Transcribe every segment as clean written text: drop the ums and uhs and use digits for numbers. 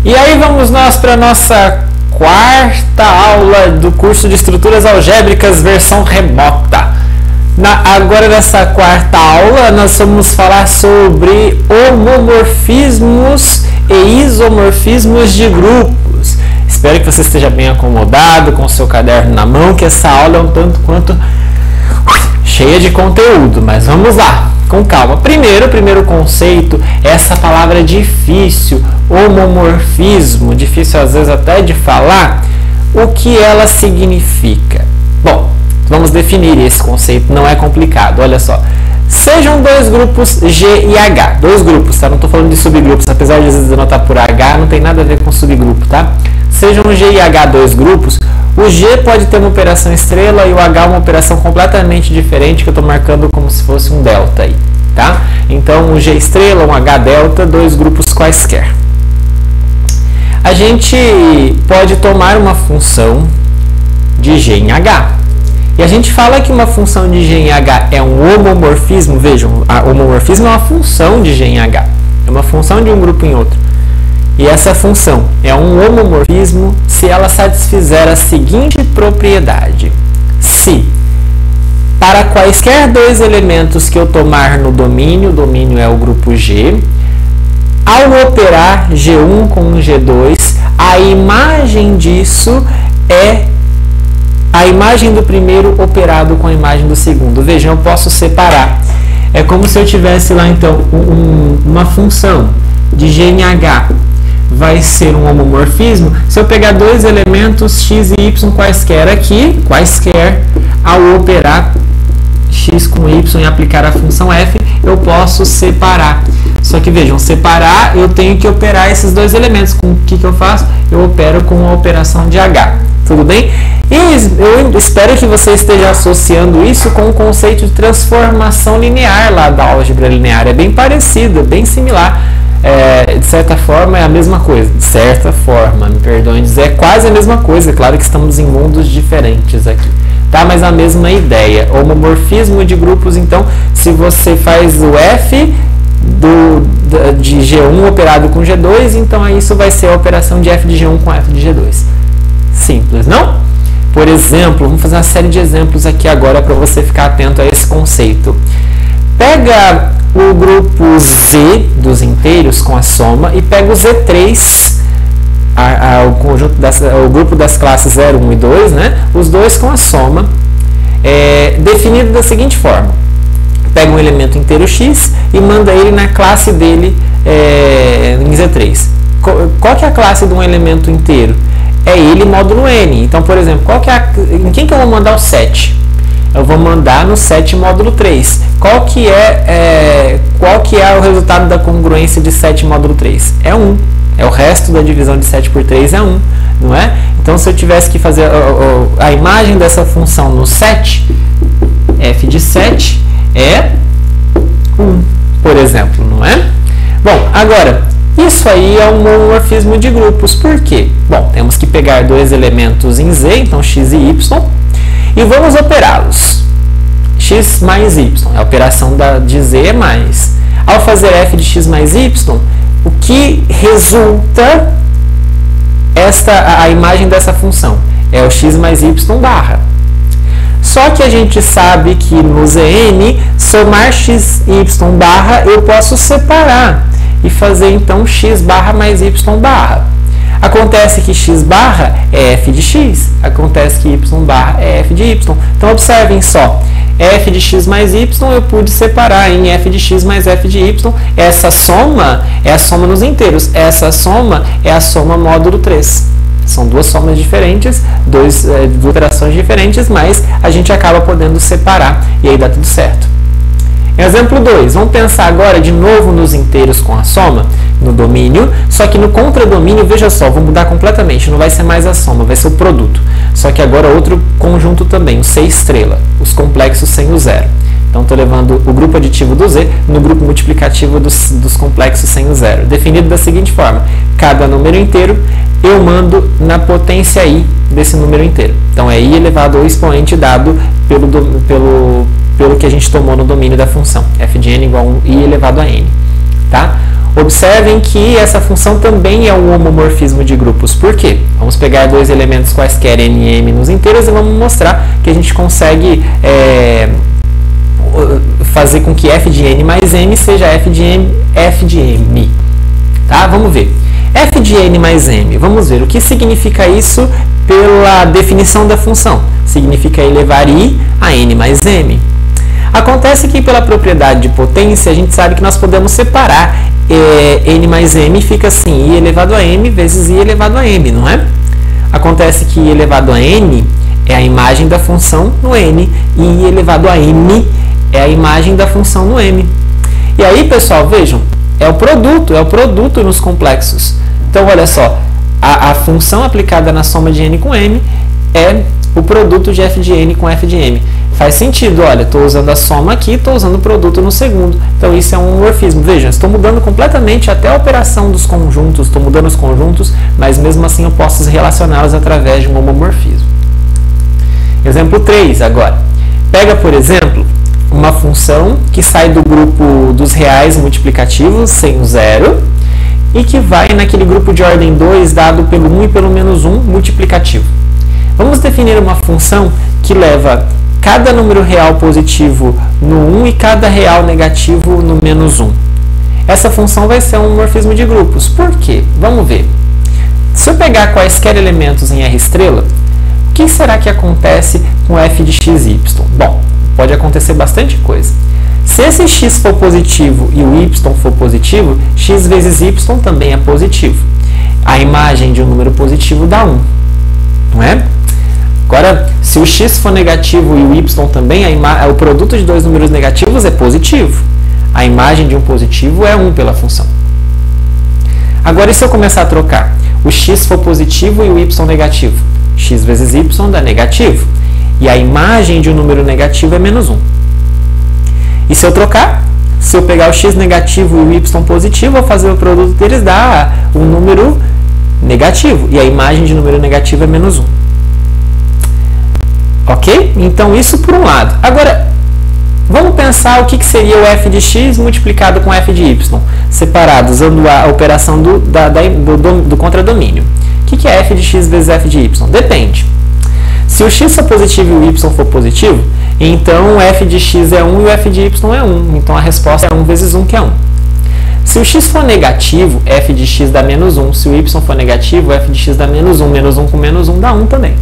E aí vamos nós para a nossa quarta aula do curso de Estruturas Algébricas versão remota. Agora nessa quarta aula nós vamos falar sobre homomorfismos e isomorfismos de grupos. Espero que você esteja bem acomodado com o seu caderno na mão, que essa aula é um tanto quanto cheia de conteúdo, mas vamos lá, com calma. Primeiro conceito é essa palavra difícil, homomorfismo, difícil às vezes até de falar. O que ela significa? Bom, vamos definir esse conceito, não é complicado, olha só. Sejam dois grupos G e H, dois grupos, tá? Não estou falando de subgrupos, apesar de às vezes anotar por H, não tem nada a ver com subgrupo, tá? Sejam G e H dois grupos, o G pode ter uma operação estrela e o H uma operação completamente diferente, que eu estou marcando como se fosse um delta aí, tá? Então, um G estrela, um H delta, dois grupos quaisquer. A gente pode tomar uma função de G em H. E a gente fala que uma função de G em H é um homomorfismo. Vejam, a homomorfismo é uma função de G em H. É uma função de um grupo em outro. E essa função é um homomorfismo se ela satisfizer a seguinte propriedade. Se, para quaisquer dois elementos que eu tomar no domínio, o domínio é o grupo G, ao operar G1 com G2, a imagem disso é a imagem do primeiro operado com a imagem do segundo. Vejam, eu posso separar. É como se eu tivesse lá, então, uma função de G em H. Vai ser um homomorfismo se eu pegar dois elementos x e y quaisquer aqui, ao operar x com y e aplicar a função f, eu posso separar. Só que vejam, separar eu tenho que operar esses dois elementos. Com o que eu faço? Eu opero com a operação de H. Tudo bem? E eu espero que você esteja associando isso com o conceito de transformação linear lá da álgebra linear. É bem parecido, bem similar. De certa forma é a mesma coisa. De certa forma, me perdoem dizer, é quase a mesma coisa. Claro que estamos em mundos diferentes aqui. Tá? Mas a mesma ideia. Homomorfismo de grupos, então, se você faz o F de G1 operado com G2, então isso vai ser a operação de F de G1 com F de G2. Simples, não? Por exemplo, vamos fazer uma série de exemplos aqui agora para você ficar atento a esse conceito. Pega o grupo Z dos inteiros com a soma e pega o Z3, o grupo das classes 0, 1 e 2, né? Os dois com a soma, definido da seguinte forma. Pega um elemento inteiro x e manda ele na classe dele em Z3. Qual que é a classe de um elemento inteiro? É ele módulo n. Então, por exemplo, em quem que eu vou mandar o 7? Eu vou mandar no 7 módulo 3. Qual que é o resultado da congruência de 7 módulo 3? É 1. É o resto da divisão de 7 por 3 é 1, não é? Então, se eu tivesse que fazer a imagem dessa função no 7, f de 7 é 1, por exemplo, não é? Bom, agora, isso aí é um homomorfismo de grupos. Por quê? Bom, temos que pegar dois elementos em Z, então x e y, e vamos operá-los. X mais y, a operação de Z é mais. Ao fazer f de x mais y, o que resulta a imagem dessa função? É o x mais y barra. Só que a gente sabe que no Zn, somar x e y barra, eu posso separar e fazer então x barra mais y barra. Acontece que x barra é f de x, acontece que y barra é f de y. Então, observem só, f de x mais y eu pude separar em f de x mais f de y. Essa soma é a soma nos inteiros, essa soma é a soma módulo 3. São duas somas diferentes, duas operações diferentes, mas a gente acaba podendo separar e aí dá tudo certo. Exemplo 2, vamos pensar agora de novo nos inteiros com a soma, no domínio, só que no contradomínio, veja só, vou mudar completamente, não vai ser mais a soma, vai ser o produto. Só que agora outro conjunto também, o C estrela, os complexos sem o zero. Então, estou levando o grupo aditivo do Z no grupo multiplicativo dos complexos sem o zero. Definido da seguinte forma, cada número inteiro eu mando na potência i desse número inteiro. Então, é i elevado ao expoente dado pelo que a gente tomou no domínio da função. f de n igual a i elevado a n. Tá? Observem que essa função também é um homomorfismo de grupos. Por quê? Vamos pegar dois elementos quaisquer n e m nos inteiros e vamos mostrar que a gente consegue fazer com que f de n mais m seja f de m. Tá? Vamos ver. F de n mais m. Vamos ver o que significa isso pela definição da função. Significa elevar i a n mais m. Acontece que pela propriedade de potência a gente sabe que nós podemos separar n mais m, fica assim, i elevado a m vezes i elevado a m, não é? Acontece que i elevado a n é a imagem da função no n e i elevado a m é a imagem da função no m. E aí, pessoal, vejam, é o produto nos complexos. Então, olha só, a função aplicada na soma de n com m é o produto de f de n com f de m. Faz sentido, olha, estou usando a soma aqui, estou usando o produto no segundo. Então, isso é um homomorfismo. Vejam, estou mudando completamente até a operação dos conjuntos, estou mudando os conjuntos, mas mesmo assim eu posso relacioná-los através de um homomorfismo. Exemplo 3 agora. Pega, por exemplo, uma função que sai do grupo dos reais multiplicativos, sem o zero, e que vai naquele grupo de ordem 2 dado pelo 1 e pelo menos 1 multiplicativo. Vamos definir uma função que leva cada número real positivo no 1 e cada real negativo no menos 1. Essa função vai ser um homomorfismo de grupos. Por quê? Vamos ver. Se eu pegar quaisquer elementos em R estrela, o que será que acontece com f de x e y? Bom, pode acontecer bastante coisa. Se esse x for positivo e o y for positivo, x vezes y também é positivo. A imagem de um número positivo dá 1, não é? Agora, se o x for negativo e o y também, o produto de dois números negativos é positivo. A imagem de um positivo é 1 pela função. Agora, e se eu começar a trocar? O x for positivo e o y negativo? X vezes y dá negativo. E a imagem de um número negativo é menos 1. E se eu trocar? Se eu pegar o x negativo e o y positivo, ao fazer o produto deles dá um número negativo. E a imagem de número negativo é menos 1. Ok? Então, isso por um lado. Agora, vamos pensar o que seria o f de x multiplicado com f de y, separado, usando a operação do contradomínio. O que é f de x vezes f de y? Depende. Se o x for positivo e o y for positivo, então o f de x é 1 e o f de y é 1. Então, a resposta é 1 vezes 1, que é 1. Se o x for negativo, f de x dá menos 1. Se o y for negativo, f de x dá menos 1. Menos 1 com menos 1 dá 1 também.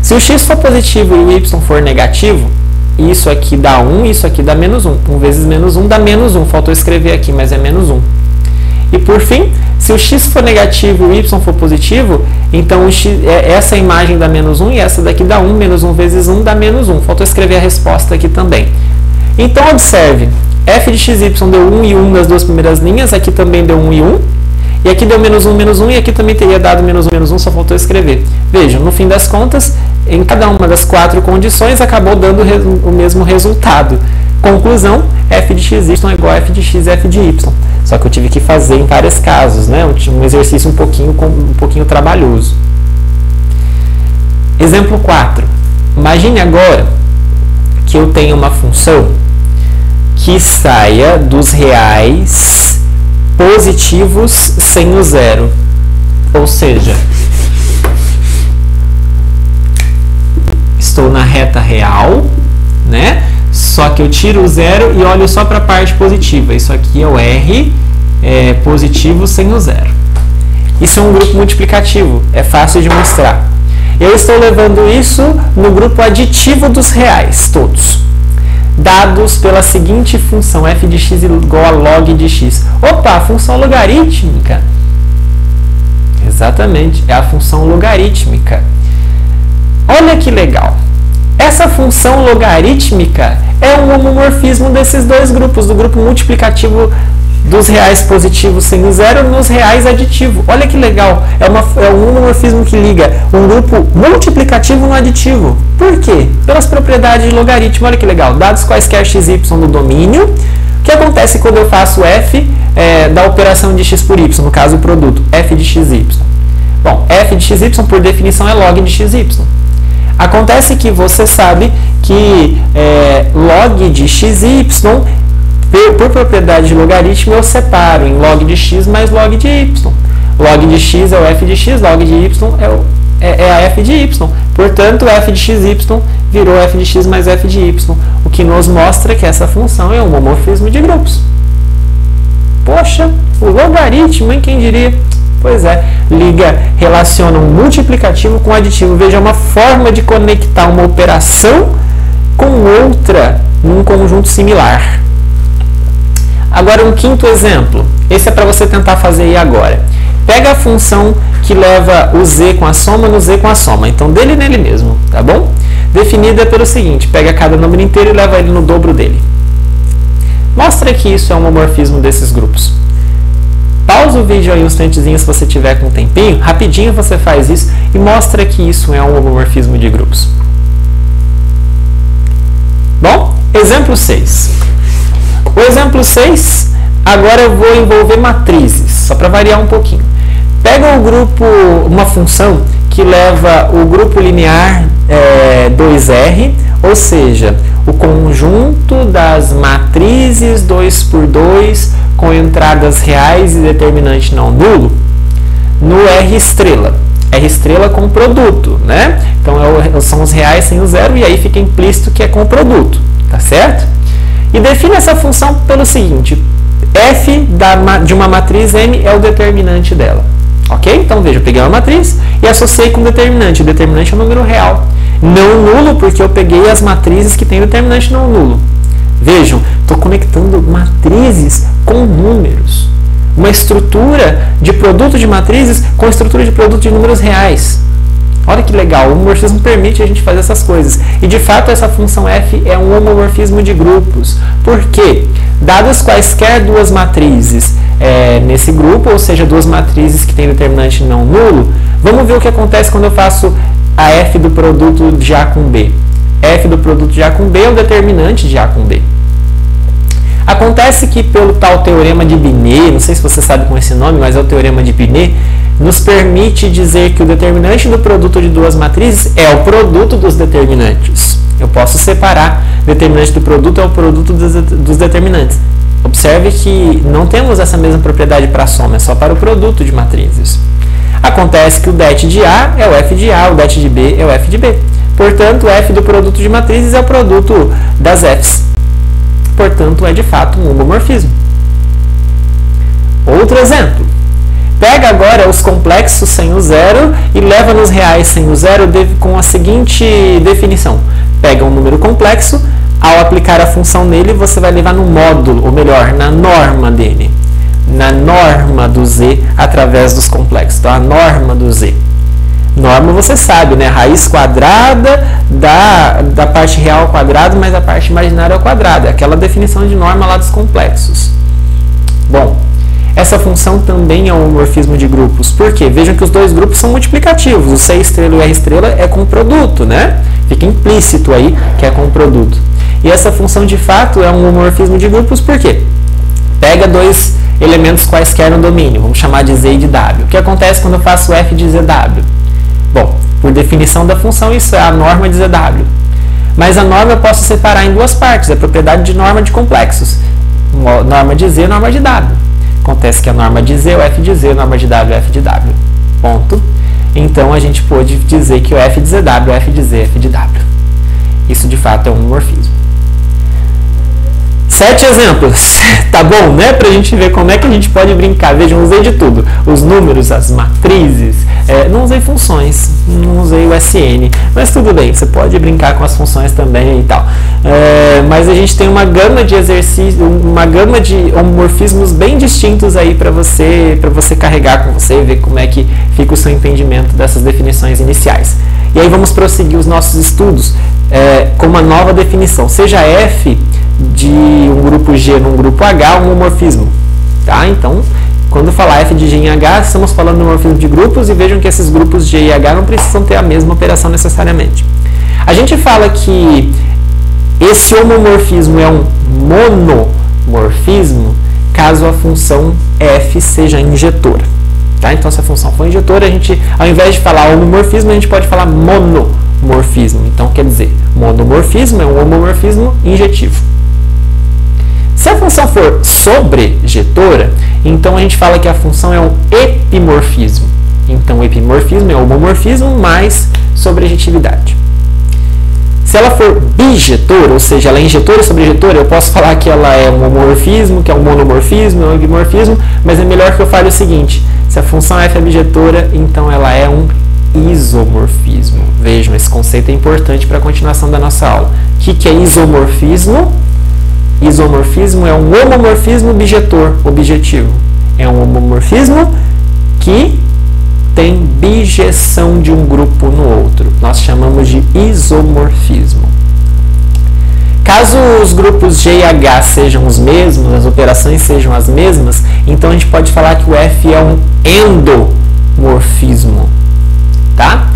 Se o x for positivo e o y for negativo, isso aqui dá 1, isso aqui dá menos 1. 1 vezes menos 1 dá menos 1. Faltou escrever aqui, mas é menos 1. E por fim, se o x for negativo e o y for positivo, então essa imagem dá menos 1 e essa daqui dá 1. Menos 1 vezes 1 dá menos 1. Faltou escrever a resposta aqui também. Então, observe. f de x e y deu 1 e 1 nas duas primeiras linhas. Aqui também deu 1 e 1. E aqui deu menos 1, e aqui também teria dado menos 1, só faltou escrever. Vejam, no fim das contas, em cada uma das 4 condições, acabou dando o mesmo resultado. Conclusão, f de xy é igual a f de x e f de y. Só que eu tive que fazer em vários casos, né? Um exercício um pouquinho trabalhoso. Exemplo 4. Imagine agora que eu tenho uma função que saia dos reais positivos sem o zero. Ou seja, estou na reta real, né? Só que eu tiro o zero e olho só para a parte positiva. Isso aqui é o R positivo sem o zero. Isso é um grupo multiplicativo, é fácil de mostrar. Eu estou levando isso no grupo aditivo dos reais, todos. Dados pela seguinte função, f de x igual a log de x. Opa, a função logarítmica. Exatamente, é a função logarítmica. Olha que legal. Essa função logarítmica é um homomorfismo desses dois grupos, do grupo multiplicativo dos reais positivos sem o zero nos reais aditivo. Olha que legal, é um homomorfismo que liga um grupo multiplicativo no aditivo. Por quê? Pelas propriedades de logaritmo. Olha que legal, dados quaisquer x e y no domínio, o que acontece quando eu faço f da operação de x por y, no caso o produto, f de x e y? Bom, f de x e y por definição é log de x e y. Acontece que você sabe que log de x e y Por propriedade de logaritmo, eu separo em log de x mais log de y. Log de x é o f de x, log de y é a f de y. Portanto, f de xy virou f de x mais f de y, o que nos mostra que essa função é um homomorfismo de grupos. Poxa, o logaritmo, hein? Quem diria? Pois é, relaciona um multiplicativo com aditivo. Veja, uma forma de conectar uma operação com outra num conjunto similar. Agora, um quinto exemplo. Esse é para você tentar fazer aí agora. Pega a função que leva o z com a soma no z com a soma. Então, dele nele mesmo, tá bom? Definida pelo seguinte, pega cada número inteiro e leva ele no dobro dele. Mostra que isso é um homomorfismo desses grupos. Pausa o vídeo aí um instantezinho se você tiver com um tempinho. Rapidinho você faz isso e mostra que isso é um homomorfismo de grupos. Bom, exemplo 6. O exemplo 6, agora eu vou envolver matrizes, só para variar um pouquinho. Pega o grupo, uma função que leva o grupo linear 2R, ou seja, o conjunto das matrizes 2 por 2 com entradas reais e determinante não nulo no R estrela. R estrela com produto, né? Então são os reais sem o zero e aí fica implícito que é com produto, tá certo? E define essa função pelo seguinte, f de uma matriz M é o determinante dela. Ok? Então veja, eu peguei uma matriz e associei com determinante. O determinante é um número real. Não nulo, porque eu peguei as matrizes que têm determinante não nulo. Vejam, estou conectando matrizes com números. Uma estrutura de produto de matrizes com estrutura de produto de números reais. Olha que legal, o homomorfismo permite a gente fazer essas coisas. E de fato essa função f é um homomorfismo de grupos. Por quê? Dadas quaisquer duas matrizes nesse grupo, ou seja, duas matrizes que têm determinante não nulo, vamos ver o que acontece quando eu faço a f do produto de A com B. F do produto de A com B é o determinante de A com B. Acontece que pelo tal teorema de Binet, não sei se você sabe com esse nome, mas é o teorema de Binet, nos permite dizer que o determinante do produto de duas matrizes é o produto dos determinantes. Eu posso separar determinante do produto é o produto dos determinantes. Observe que não temos essa mesma propriedade para a soma, é só para o produto de matrizes. Acontece que o det de A é o f de A, o det de B é o f de B. Portanto, o f do produto de matrizes é o produto das f's. Portanto, é de fato um homomorfismo. Outro exemplo. Pega agora os complexos sem o zero e leva nos reais sem o zero com a seguinte definição. Pega um número complexo, ao aplicar a função nele, você vai levar no módulo, ou melhor, na norma dele. Na norma do z através dos complexos. Então, a norma do z. Norma você sabe, né? Raiz quadrada da parte real ao quadrado, mas a parte imaginária ao quadrado. É aquela definição de norma lá dos complexos. Bom, essa função também é um homomorfismo de grupos. Por quê? Vejam que os dois grupos são multiplicativos. O C estrela e o R estrela é com produto, né? Fica implícito aí que é com produto. E essa função, de fato, é um homomorfismo de grupos. Por quê? Pega dois elementos quaisquer no domínio. Vamos chamar de Z e de W. O que acontece quando eu faço F de ZW? Bom, por definição da função, isso é a norma de ZW. Mas a norma eu posso separar em duas partes. É a propriedade de norma de complexos. Norma de Z e norma de W. Acontece que a norma de Z é o F de Z, a norma de W é o F de W. Ponto. Então, a gente pode dizer que o F de ZW é F de Z, F de W. Isso, de fato, é um homomorfismo. 7 exemplos, tá bom, né? Pra gente ver como é que a gente pode brincar. Vejam, usei de tudo. Os números, as matrizes, não usei funções, não usei o SN, mas tudo bem, você pode brincar com as funções também e tal. Mas a gente tem uma gama de exercícios, uma gama de homomorfismos bem distintos aí para você carregar com você e ver como é que fica o seu entendimento dessas definições iniciais. E aí vamos prosseguir os nossos estudos com uma nova definição. Seja F de um grupo G num grupo H, um homomorfismo. Tá? Então, quando falar F de G em H, estamos falando de homomorfismo de grupos e vejam que esses grupos G e H não precisam ter a mesma operação necessariamente. A gente fala que esse homomorfismo é um monomorfismo caso a função F seja injetora. Tá? Então, se a função for injetora, a gente, ao invés de falar homomorfismo, a gente pode falar monomorfismo. Então, quer dizer, monomorfismo é um homomorfismo injetivo. Se a função for sobrejetora, então a gente fala que a função é um epimorfismo. Então, o epimorfismo é homomorfismo mais sobrejetividade. Se ela for bijetora, ou seja, ela é injetora e sobrejetora, eu posso falar que ela é um homomorfismo, que é um monomorfismo, é um epimorfismo, mas é melhor que eu fale o seguinte: se a função f é bijetora, então ela é um isomorfismo. Vejam, esse conceito é importante para a continuação da nossa aula. O que é isomorfismo? Isomorfismo é um homomorfismo bijetor, objetivo. É um homomorfismo que tem bijeção de um grupo no outro. Nós chamamos de isomorfismo. Caso os grupos G e H sejam os mesmos, as operações sejam as mesmas, então a gente pode falar que o F é um endomorfismo. Tá?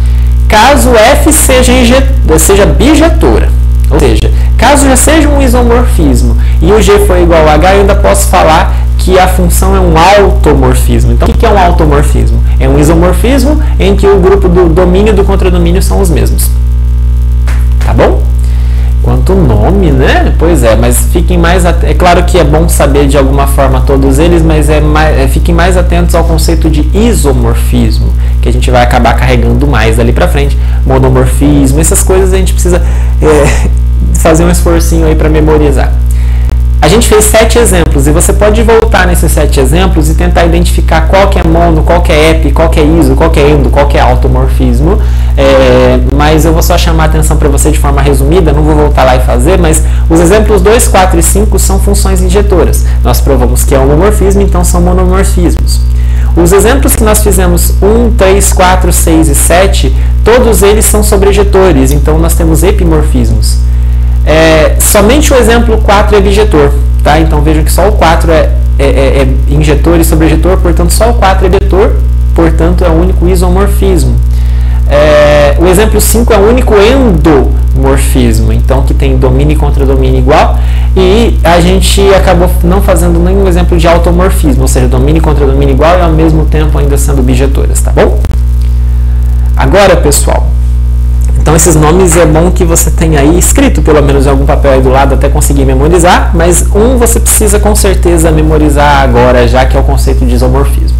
Caso F seja bijetora, ou seja, caso já seja um isomorfismo e o G for igual a H, eu ainda posso falar que a função é um automorfismo. Então, o que é um automorfismo? É um isomorfismo em que o grupo do domínio e do contradomínio são os mesmos. Tá bom? Quanto nome, né? Pois é, mas fiquem mais atentos. É claro que é bom saber de alguma forma todos eles, mas fiquem mais atentos ao conceito de isomorfismo, que a gente vai acabar carregando mais dali pra frente. Monomorfismo, essas coisas a gente precisa fazer um esforcinho aí para memorizar. A gente fez 7 exemplos e você pode voltar nesses 7 exemplos e tentar identificar qual que é mono, qual que é epi, qual que é iso, qual que é endo, qual que é automorfismo. Mas eu vou só chamar a atenção para você de forma resumida, não vou voltar lá e fazer, mas os exemplos 2, 4 e 5 são funções injetoras. Nós provamos que é homomorfismo, então são monomorfismos. Os exemplos que nós fizemos 1, 3, 4, 6 e 7, todos eles são sobrejetores, então nós temos epimorfismos. Somente o exemplo 4 é bijetor, tá? Então vejam que só o 4 é injetor e sobrejetor, portanto só o 4 é bijetor, portanto é o único isomorfismo. O exemplo 5 é o único endomorfismo, então que tem domínio e contradomínio igual, e a gente acabou não fazendo nenhum exemplo de automorfismo, ou seja, domínio e contradomínio igual e ao mesmo tempo ainda sendo bijetoras, tá bom? Agora, pessoal, então esses nomes é bom que você tenha aí escrito pelo menos em algum papel aí do lado até conseguir memorizar, mas você precisa com certeza memorizar agora, já que é o conceito de isomorfismo.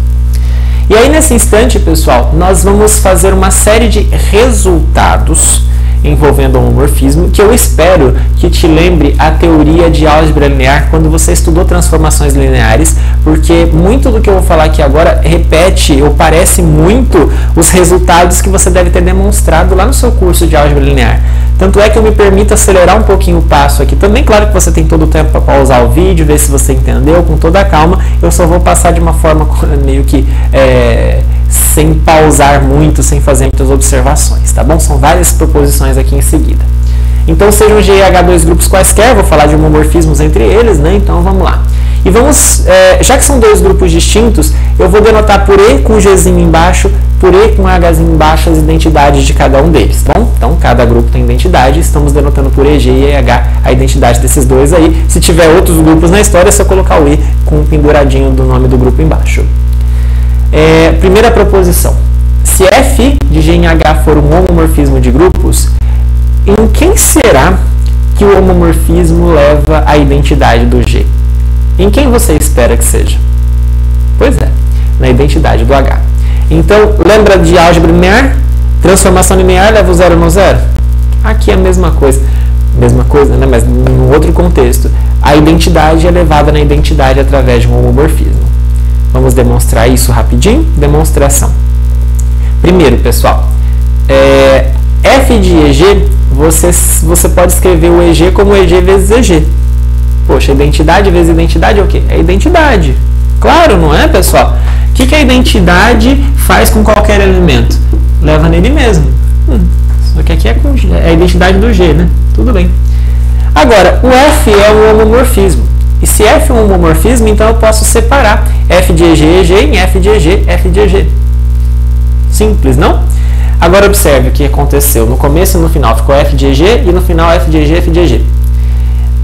E aí nesse instante, pessoal, nós vamos fazer uma série de resultados envolvendo homomorfismo, que eu espero que te lembre a teoria de álgebra linear quando você estudou transformações lineares, porque muito do que eu vou falar aqui agora repete ou parece muito os resultados que você deve ter demonstrado lá no seu curso de álgebra linear. Tanto é que eu me permito acelerar um pouquinho o passo aqui. Também, claro que você tem todo o tempo para pausar o vídeo, ver se você entendeu, com toda a calma. Eu só vou passar de uma forma meio que sem pausar muito, sem fazer muitas observações, tá bom? São várias proposições aqui em seguida. Então, sejam G e H dois grupos quaisquer, vou falar de homomorfismos entre eles, né? Então, vamos lá. E vamos, já que são dois grupos distintos, eu vou denotar por E com Gzinho embaixo, por E com Hzinho embaixo as identidades de cada um deles, tá bom? Então, cada grupo tem identidade, estamos denotando por E, G e H a identidade desses dois aí. Se tiver outros grupos na história, é só colocar o E com um penduradinho do nome do grupo embaixo. Primeira proposição. Se F de G em H for um homomorfismo de grupos, em quem será que o homomorfismo leva a identidade do G? Em quem você espera que seja? Pois é, na identidade do H. Então, lembra de álgebra linear? Transformação linear leva o zero no zero? Aqui é a mesma coisa. Mesma coisa, né? Mas em outro contexto. A identidade é levada na identidade através de um homomorfismo. Vamos demonstrar isso rapidinho? Demonstração. Primeiro, pessoal, F de EG, você pode escrever o EG como EG vezes EG. Poxa, identidade vezes identidade é o quê? É identidade. Claro, não é, pessoal? O que a identidade faz com qualquer elemento? Leva nele mesmo. Só que aqui é a identidade do G, né? Tudo bem. Agora, o F é um homomorfismo. E se F é um homomorfismo, então eu posso separar F de EG, EG em F de EG, F de EG. Simples, não? Agora observe o que aconteceu. No começo e no final ficou F de EG e no final F de EG, F de EG.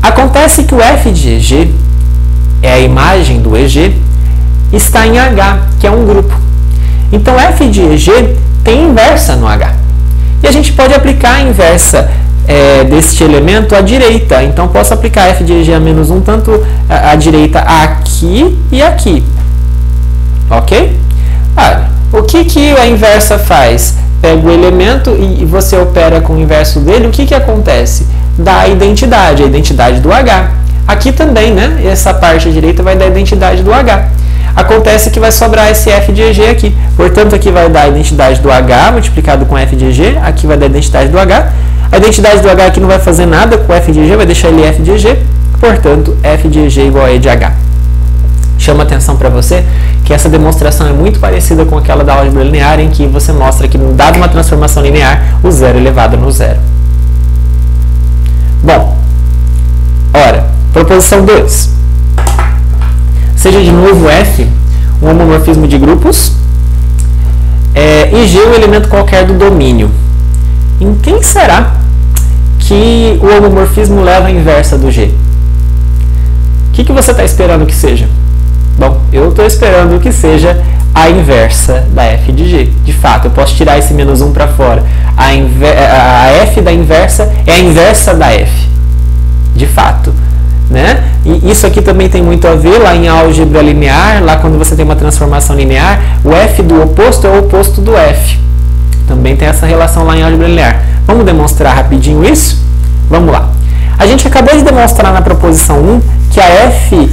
Acontece que o F de EG, é a imagem do EG, está em H, que é um grupo. Então F de EG tem inversa no H. E a gente pode aplicar a inversa deste elemento à direita. Então, posso aplicar f de EG a menos 1 tanto à direita aqui e aqui. Ok? O que a inversa faz? Pega o elemento e você opera com o inverso dele, o que acontece? Dá a identidade do H. Aqui também, né? Essa parte à direita vai dar a identidade do H. Acontece que vai sobrar esse f de EG aqui. Portanto, aqui vai dar a identidade do H multiplicado com f de EG. Aqui vai dar a identidade do H. A identidade do H aqui não vai fazer nada com f de EG, vai deixar ele f de EG. Portanto, f de EG igual a E de H. Chama atenção para você que essa demonstração é muito parecida com aquela da álgebra linear, em que você mostra que, dada uma transformação linear, o zero elevado no zero. Bom, ora, proposição 2. Seja de novo f um homomorfismo de grupos e G um elemento qualquer do domínio. Em quem será que o homomorfismo leva a inversa do G? O que você está esperando que seja? Bom, eu estou esperando que seja a inversa da f de G. De fato, eu posso tirar esse menos 1 para fora. A f da inversa é a inversa da f. De fato. Né? E isso aqui também tem muito a ver lá em álgebra linear, lá quando você tem uma transformação linear, o f do oposto é o oposto do f. Também tem essa relação lá em álgebra linear. Vamos demonstrar rapidinho isso? Vamos lá. A gente acabou de demonstrar na proposição 1 que a f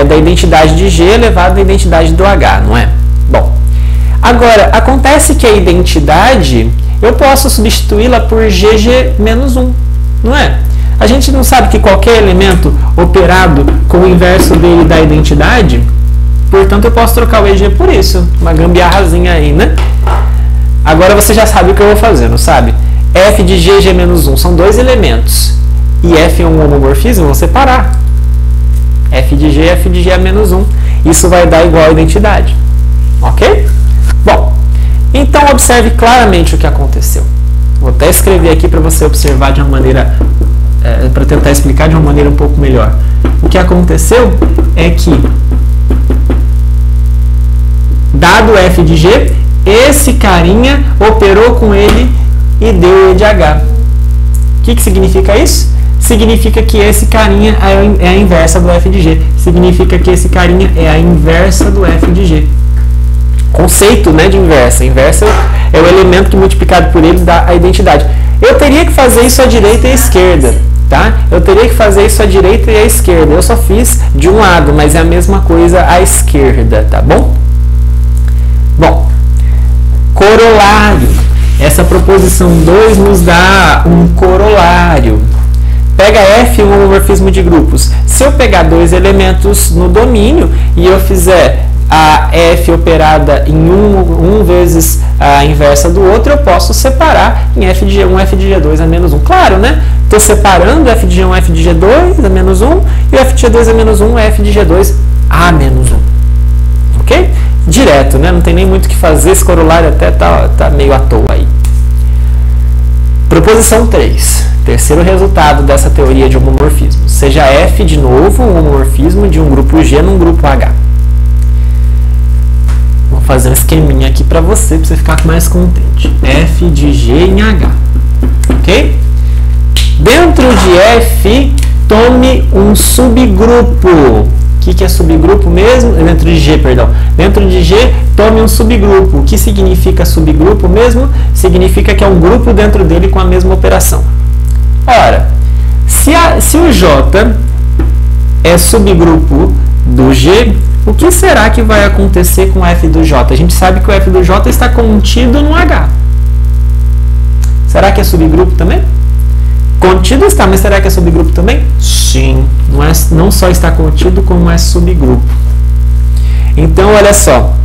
da identidade de G é elevada à identidade do H, não é? Bom, agora, acontece que a identidade, eu posso substituí-la por GG menos 1, não é? A gente não sabe que qualquer elemento operado com o inverso dele da identidade, portanto eu posso trocar o EG por isso. Uma gambiarrazinha aí, né? Agora você já sabe o que eu vou fazer, não sabe? F de GG menos 1 são dois elementos. E F é um homomorfismo, vão separar. F de G e F de G a menos 1. Isso vai dar igual a identidade. Ok? Bom, então observe claramente o que aconteceu. Vou até escrever aqui para você observar de uma maneira... para tentar explicar de uma maneira um pouco melhor. O que aconteceu é que, dado f de g, esse carinha operou com ele e deu E de H. O que significa isso? Significa que esse carinha é a inversa do f de g. Significa que esse carinha é a inversa do f de g. Conceito, né, de inversa. Inversa é o elemento que multiplicado por ele dá a identidade. Eu teria que fazer isso à direita e à esquerda. Tá? Eu teria que fazer isso à direita e à esquerda. Eu só fiz de um lado, mas é a mesma coisa à esquerda, tá bom? Bom, corolário. Essa proposição 2 nos dá um corolário. Pega f um homomorfismo de grupos. Se eu pegar dois elementos no domínio e eu fizer a f operada em um vezes a inversa do outro, eu posso separar em f de G1, f de G2 a menos 1. Claro, né? Estou separando f de G1, f de G2 a menos 1 e f de G2 a menos 1 é f de G2 a menos 1. Ok? Direto, né? Não tem nem muito o que fazer, esse corolário até tá meio à toa aí. Proposição 3. Terceiro resultado dessa teoria de homomorfismo. Seja f, de novo, um homomorfismo de um grupo G num grupo H. Vou fazer um esqueminha aqui para você ficar mais contente. F de G em H. Ok? Dentro de F, tome um subgrupo. O que é subgrupo mesmo? Dentro de G, perdão. Dentro de G, tome um subgrupo. O que significa subgrupo mesmo? Significa que é um grupo dentro dele com a mesma operação. Ora, se o J é subgrupo do G, o que será que vai acontecer com o f do J? A gente sabe que o f do J está contido no H. Será que é subgrupo também? Contido está, mas será que é subgrupo também? Sim, não só está contido, como é subgrupo. Então, olha só.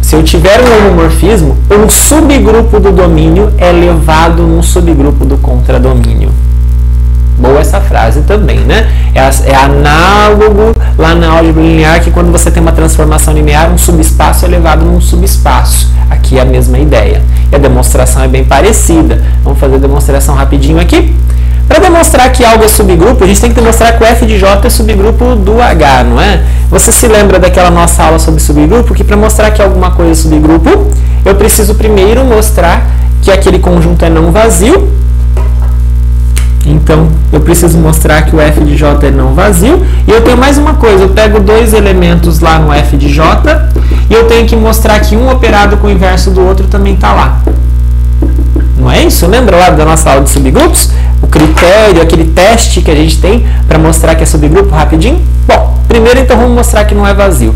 Se eu tiver um homomorfismo, um subgrupo do domínio é levado num subgrupo do contradomínio. Boa essa frase também, né? É análogo lá na álgebra linear que quando você tem uma transformação linear, um subespaço é levado num subespaço. Aqui é a mesma ideia. E a demonstração é bem parecida. Vamos fazer a demonstração rapidinho aqui. Para demonstrar que algo é subgrupo, a gente tem que demonstrar que o f de j é subgrupo do h, não é? Você se lembra daquela nossa aula sobre subgrupo? Que para mostrar que alguma coisa é subgrupo, eu preciso primeiro mostrar que aquele conjunto é não vazio Então, eu preciso mostrar que o f de j é não vazio. E eu tenho mais uma coisa, eu pego dois elementos lá no f de j e eu tenho que mostrar que um operado com o inverso do outro também está lá. Não é isso? Lembra lá da nossa aula de subgrupos? O critério, aquele teste que a gente tem para mostrar que é subgrupo rapidinho? Bom, primeiro então vamos mostrar que não é vazio.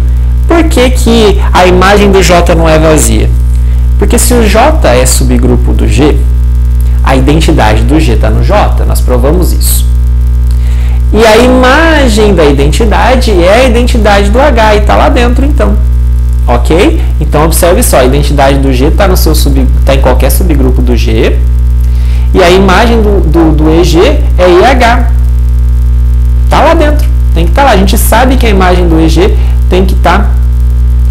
Por que que a imagem do j não é vazia? Porque se o j é subgrupo do g, a identidade do G está no J, nós provamos isso. E a imagem da identidade é a identidade do H e está lá dentro, então. Ok? Então, observe só, a identidade do G está em qualquer subgrupo do G. E a imagem do EG é IH. Está lá dentro, tem que estar lá. A gente sabe que a imagem do EG tem que estar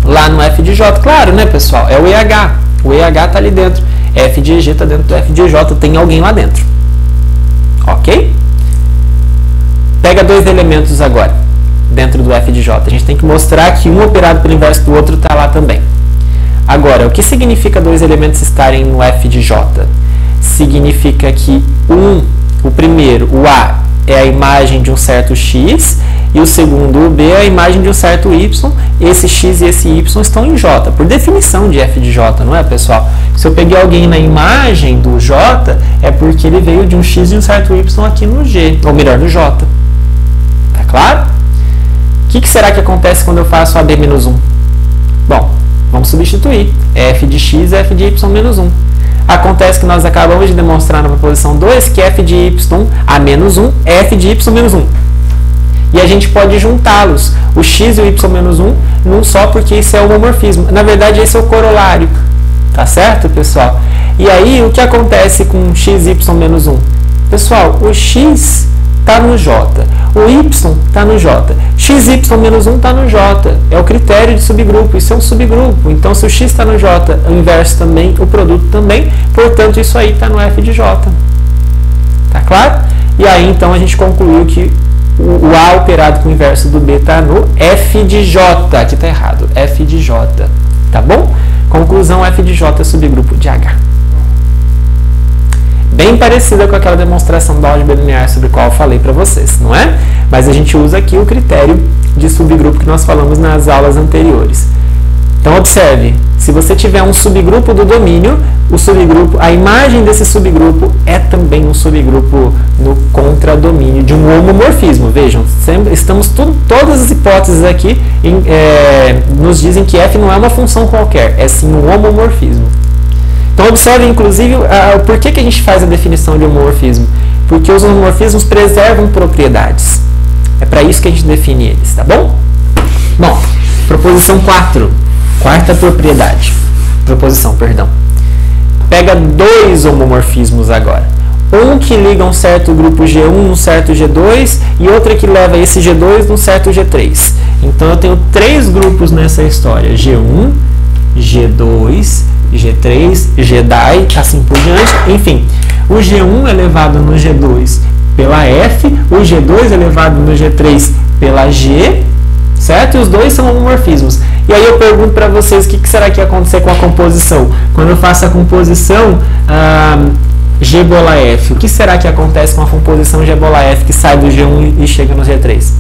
lá no F de J. Claro, né, pessoal? É o EH. O EH está ali dentro. F de EG está dentro do F de EJ, tem alguém lá dentro. Ok? Pega dois elementos agora, dentro do F de J. A gente tem que mostrar que um operado pelo inverso do outro está lá também. Agora, o que significa dois elementos estarem no F de J? Significa que o primeiro, o A, é a imagem de um certo x, e o segundo, o B, é a imagem de um certo y. Esse x e esse y estão em J, por definição de F de J, não é, pessoal? Se eu peguei alguém na imagem do J, é porque ele veio de um x e um certo y aqui no G, ou melhor, no J. Tá claro? O que será que acontece quando eu faço AB menos 1? Bom, vamos substituir. F de x é F de y menos 1. Acontece que nós acabamos de demonstrar na proposição 2 que F de y a menos 1 é F de y menos 1. E a gente pode juntá-los, o x e o y menos 1, num só, porque isso é o homomorfismo. Na verdade, esse é o corolário. Tá certo, pessoal? E aí, o que acontece com x, y menos 1? Pessoal, o x está no j, o y está no j, x, y menos 1 está no j. É o critério de subgrupo, isso é um subgrupo. Então, se o x está no j, o inverso também, o produto também, portanto, isso aí está no f de j. Tá claro? E aí, então, a gente concluiu que o A operado com o inverso do B está no F de J. Aqui está errado. F de J. Tá bom? Conclusão, F de J é subgrupo de H. Bem parecida com aquela demonstração da álgebra linear sobre a qual eu falei para vocês, não é? Mas a gente usa aqui o critério de subgrupo que nós falamos nas aulas anteriores. Então, observe, se você tiver um subgrupo do domínio, a imagem desse subgrupo é também um subgrupo no contradomínio de um homomorfismo. Vejam, todas as hipóteses aqui nos dizem que f não é uma função qualquer, é sim um homomorfismo. Então, observe, inclusive, por que a gente faz a definição de homomorfismo? Porque os homomorfismos preservam propriedades. É para isso que a gente define eles, tá bom? Bom, proposição 4. Quarta proposição, perdão. Pega dois homomorfismos agora. Um que liga um certo grupo G1 num certo G2 e outro que leva esse G2 num certo G3. Então, eu tenho três grupos nessa história. G1, G2, G3, G'Dai, assim por diante. Enfim, o G1 é levado no G2 pela F, o G2 é levado no G3 pela G, certo? E os dois são homomorfismos. E aí eu pergunto para vocês o que será que ia acontecer com a composição? Quando eu faço a composição G bola F, o que será que acontece com a composição G bola F que sai do G1 e chega no G3?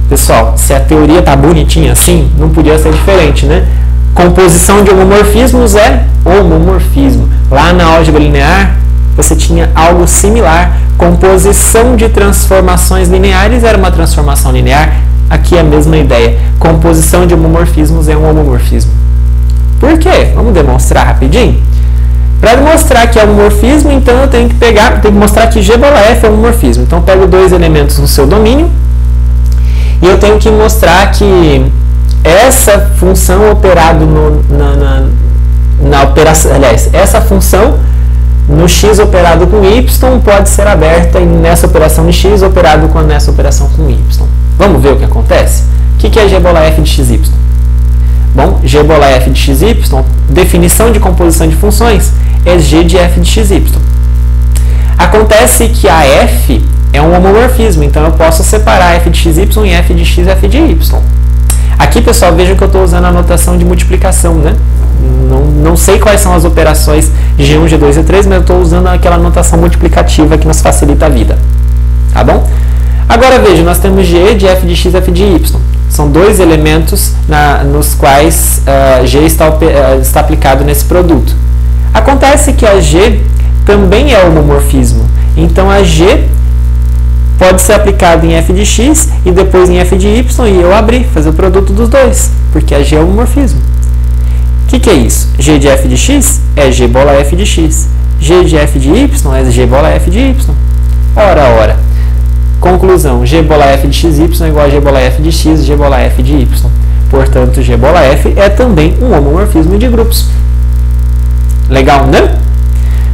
Pessoal, se a teoria tá bonitinha assim, não podia ser diferente, né? Composição de homomorfismos é homomorfismo. Lá na álgebra linear, você tinha algo similar. Composição de transformações lineares era uma transformação linear. Aqui é a mesma ideia. Composição de homomorfismos é um homomorfismo. Por quê? Vamos demonstrar rapidinho? Para demonstrar que é homomorfismo, então eu tenho que mostrar que G bola F é homomorfismo. Então eu pego dois elementos no seu domínio e eu tenho que mostrar que essa função operada na operação, aliás, essa função no x operado com y pode ser aberta nessa operação de x operado nessa operação com y. Vamos ver o que acontece? O que é G bola F de xy? Bom, G bola F de xy, definição de composição de funções, é G de F de xy. Acontece que a F é um homomorfismo, então eu posso separar F de xy em F de x e F de y. Aqui, pessoal, vejam que eu estou usando a notação de multiplicação, né? não sei quais são as operações de G1, G2 e G3, mas eu estou usando aquela notação multiplicativa que nos facilita a vida. Tá bom? Agora veja, nós temos G de f de x e f de y. São dois elementos nos quais G está aplicado nesse produto. Acontece que a G também é homomorfismo. Então a G pode ser aplicada em f de x e depois em f de y e eu abrir, fazer o produto dos dois, porque a G é homomorfismo. O que é isso? G de f de x é G bola f de x. G de f de y é G bola f de y. Ora. Conclusão, G bola f de xy é igual a G bola f de x, G bola f de y. Portanto, G bola f é também um homomorfismo de grupos. Legal, né?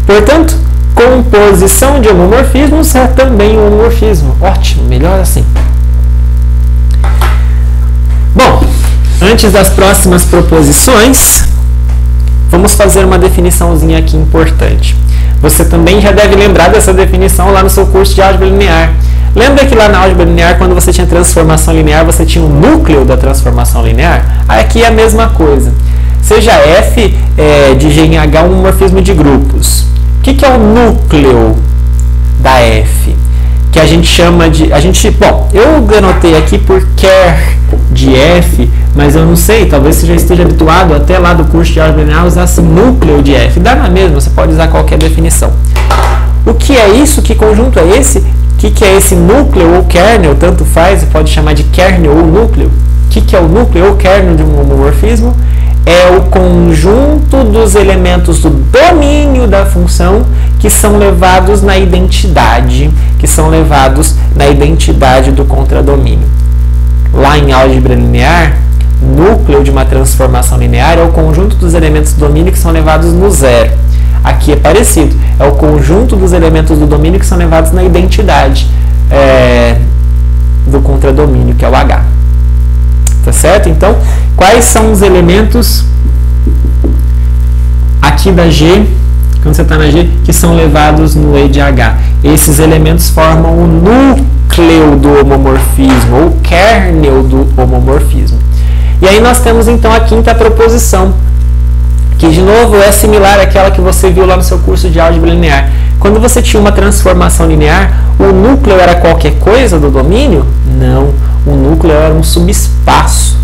Portanto, composição de homomorfismos é também um homomorfismo. Ótimo, melhor assim. Bom, antes das próximas proposições, vamos fazer uma definiçãozinha aqui importante. Você também já deve lembrar dessa definição lá no seu curso de álgebra linear. Lembra que lá na álgebra linear, quando você tinha transformação linear, você tinha o núcleo da transformação linear? Aqui é a mesma coisa. Seja f de G em H um homomorfismo de grupos. O que é o núcleo da f? Que a gente chama de... Bom, eu anotei aqui por quer de f, mas eu não sei, talvez você já esteja habituado até lá do curso de álgebra linear a usar esse núcleo de f. Dá na mesma, você pode usar qualquer definição. O que é isso? Que conjunto é esse? O que é esse núcleo ou kernel? Tanto faz, você pode chamar de kernel ou núcleo. O que é o núcleo ou kernel de um homomorfismo? É o conjunto dos elementos do domínio da função que são levados na identidade, do contradomínio. Lá em álgebra linear, núcleo de uma transformação linear é o conjunto dos elementos do domínio que são levados no zero. Aqui é parecido, é o conjunto dos elementos do domínio que são levados na identidade do contradomínio, que é o H. Tá certo? Então, quais são os elementos aqui da G, quando você está na G, que são levados no E de H? Esses elementos formam o núcleo do homomorfismo, ou kernel do homomorfismo. E aí nós temos então a quinta proposição, que de novo é similar àquela que você viu lá no seu curso de álgebra linear. Quando você tinha uma transformação linear, o núcleo era qualquer coisa do domínio? Não, o núcleo era um subespaço.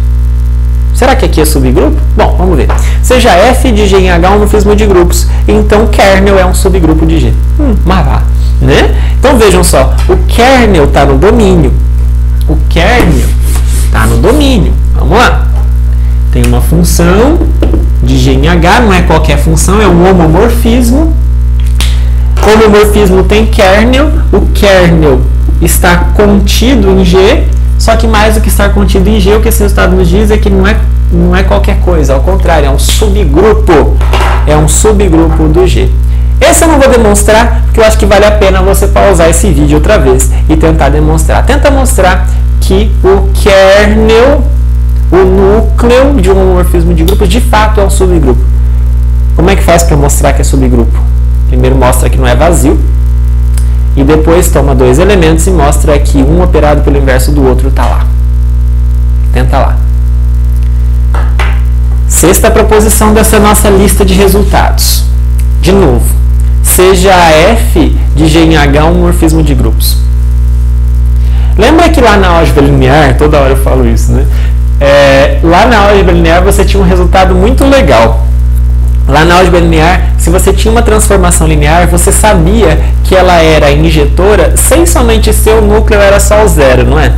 Será que aqui é subgrupo? Bom, vamos ver. Seja f de G em H um homomorfismo de grupos, então kernel é um subgrupo de G. Mas vá, né? Então vejam só, o kernel está no domínio. Vamos lá. Tem uma função de G em H, não é qualquer função, é um homomorfismo. O homomorfismo tem kernel, o kernel está contido em G, só que mais do que estar contido em G, o que esse resultado nos diz é que não é qualquer coisa, ao contrário, é um subgrupo do G. Esse eu não vou demonstrar, porque eu acho que vale a pena você pausar esse vídeo outra vez e tentar demonstrar. Tenta mostrar que o kernel, o núcleo de um homomorfismo de grupos, de fato é um subgrupo. Como é que faz para mostrar que é subgrupo? Primeiro mostra que não é vazio, e depois toma dois elementos e mostra que um operado pelo inverso do outro está lá. Tenta lá. Sexta proposição dessa nossa lista de resultados. De novo, seja f de G em H um homomorfismo de grupos. Lembra que lá na álgebra linear, toda hora eu falo isso, né? Lá na álgebra linear você tinha um resultado muito legal. Lá na álgebra linear, se você tinha uma transformação linear, você sabia que ela era injetora sem somente ser o núcleo era só o zero, não é?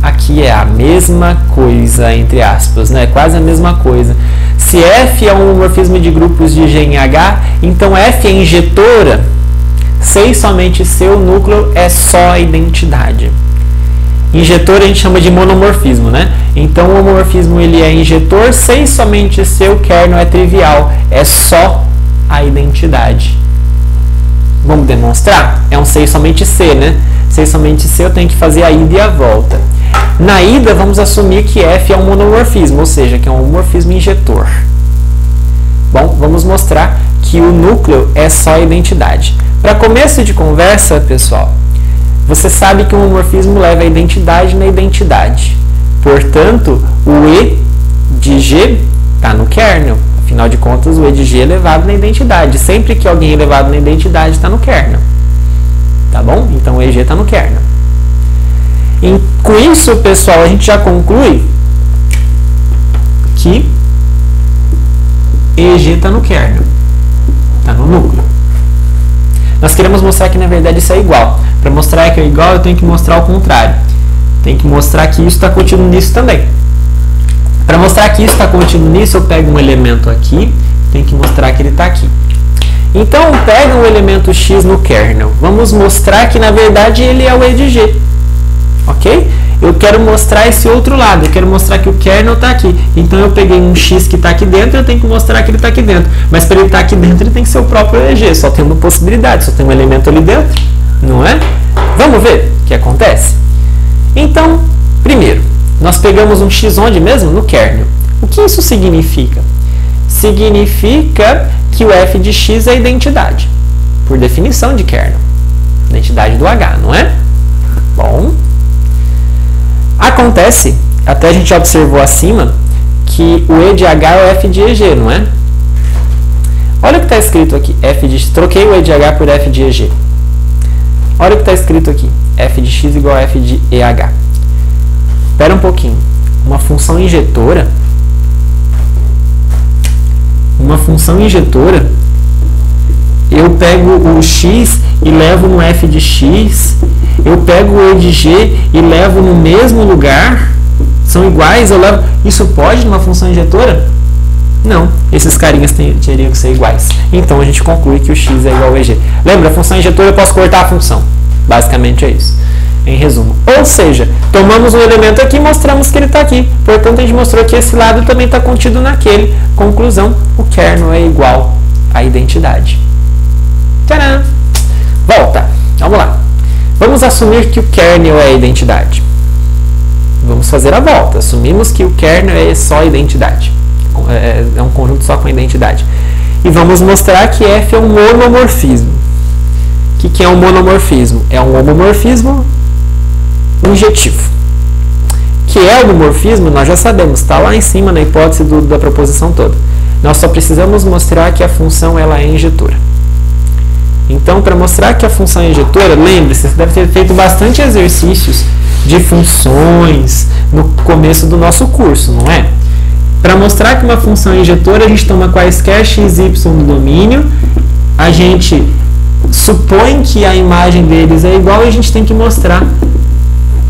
Aqui é a mesma coisa, entre aspas, né? Quase a mesma coisa. Se f é um homomorfismo de grupos de G em H, então f é injetora sem somente ser o núcleo é só a identidade. Injetor a gente chama de monomorfismo, né? Então o homomorfismo ele é injetor sem somente ser o kernel, é trivial, é só a identidade. Vamos demonstrar? É um sem somente ser, né? Sem somente ser eu tenho que fazer a ida e a volta. Na ida vamos assumir que f é um monomorfismo, ou seja, que é um homomorfismo injetor. Bom, vamos mostrar que o núcleo é só a identidade. Para começo de conversa, pessoal, você sabe que um homomorfismo leva a identidade na identidade. Portanto, o E de G está no kernel. Afinal de contas, o E de G é elevado na identidade. Sempre que alguém é elevado na identidade, está no kernel. Tá bom? Então, o EG está no kernel. E com isso, pessoal, a gente já conclui que EG está no kernel. Está no núcleo. Nós queremos mostrar que, na verdade, isso é igual. Para mostrar que é igual, eu tenho que mostrar o contrário. Tem que mostrar que isso está contido nisso também. Para mostrar que isso está contido nisso, eu pego um elemento aqui, tenho que mostrar que ele está aqui. Então, pega um elemento X no kernel. Vamos mostrar que, na verdade, ele é o E de G. Ok? Eu quero mostrar esse outro lado. Eu quero mostrar que o kernel está aqui. Então, eu peguei um X que está aqui dentro, eu tenho que mostrar que ele está aqui dentro. Mas, para ele estar aqui dentro, ele tem que ser o próprio EG. Só tem uma possibilidade, só tem um elemento ali dentro. Não é? Vamos ver o que acontece? Então, primeiro, nós pegamos um X onde mesmo? No kernel. O que isso significa? Significa que o f de x é a identidade, por definição de kernel. Identidade do H, não é? Bom, acontece, até a gente já observou acima, que o E de H é o f de EG, não é? Olha o que está escrito aqui, f de x, troquei o E de H por f de EG. Olha o que está escrito aqui, f de x igual a f de EH. Espera um pouquinho, uma função injetora, eu pego o x e levo no f de x, eu pego o E de g e levo no mesmo lugar, são iguais, eu levo... Isso pode numa função injetora? Não, esses carinhas teriam que ser iguais. Então a gente conclui que o x é igual ao EG. Lembra, a função injetora eu posso cortar a função. Basicamente é isso. Em resumo. Ou seja, tomamos um elemento aqui e mostramos que ele está aqui. Portanto, a gente mostrou que esse lado também está contido naquele. Conclusão, o kernel é igual à identidade. Tcharam! Volta. Vamos lá. Vamos assumir que o kernel é a identidade. Vamos fazer a volta. Assumimos que o kernel é só a identidade. É um conjunto só com a identidade. E vamos mostrar que F é um monomorfismo. O que é um monomorfismo? É um homomorfismo injetivo. Que é homomorfismo, nós já sabemos, está lá em cima na hipótese da proposição toda. Nós só precisamos mostrar que a função ela é injetora. Então, para mostrar que a função é injetora, lembre-se, você deve ter feito bastante exercícios de funções no começo do nosso curso, não é? Para mostrar que uma função é injetora, a gente toma quaisquer x, y no domínio, a gente supõe que a imagem deles é igual e a gente tem que mostrar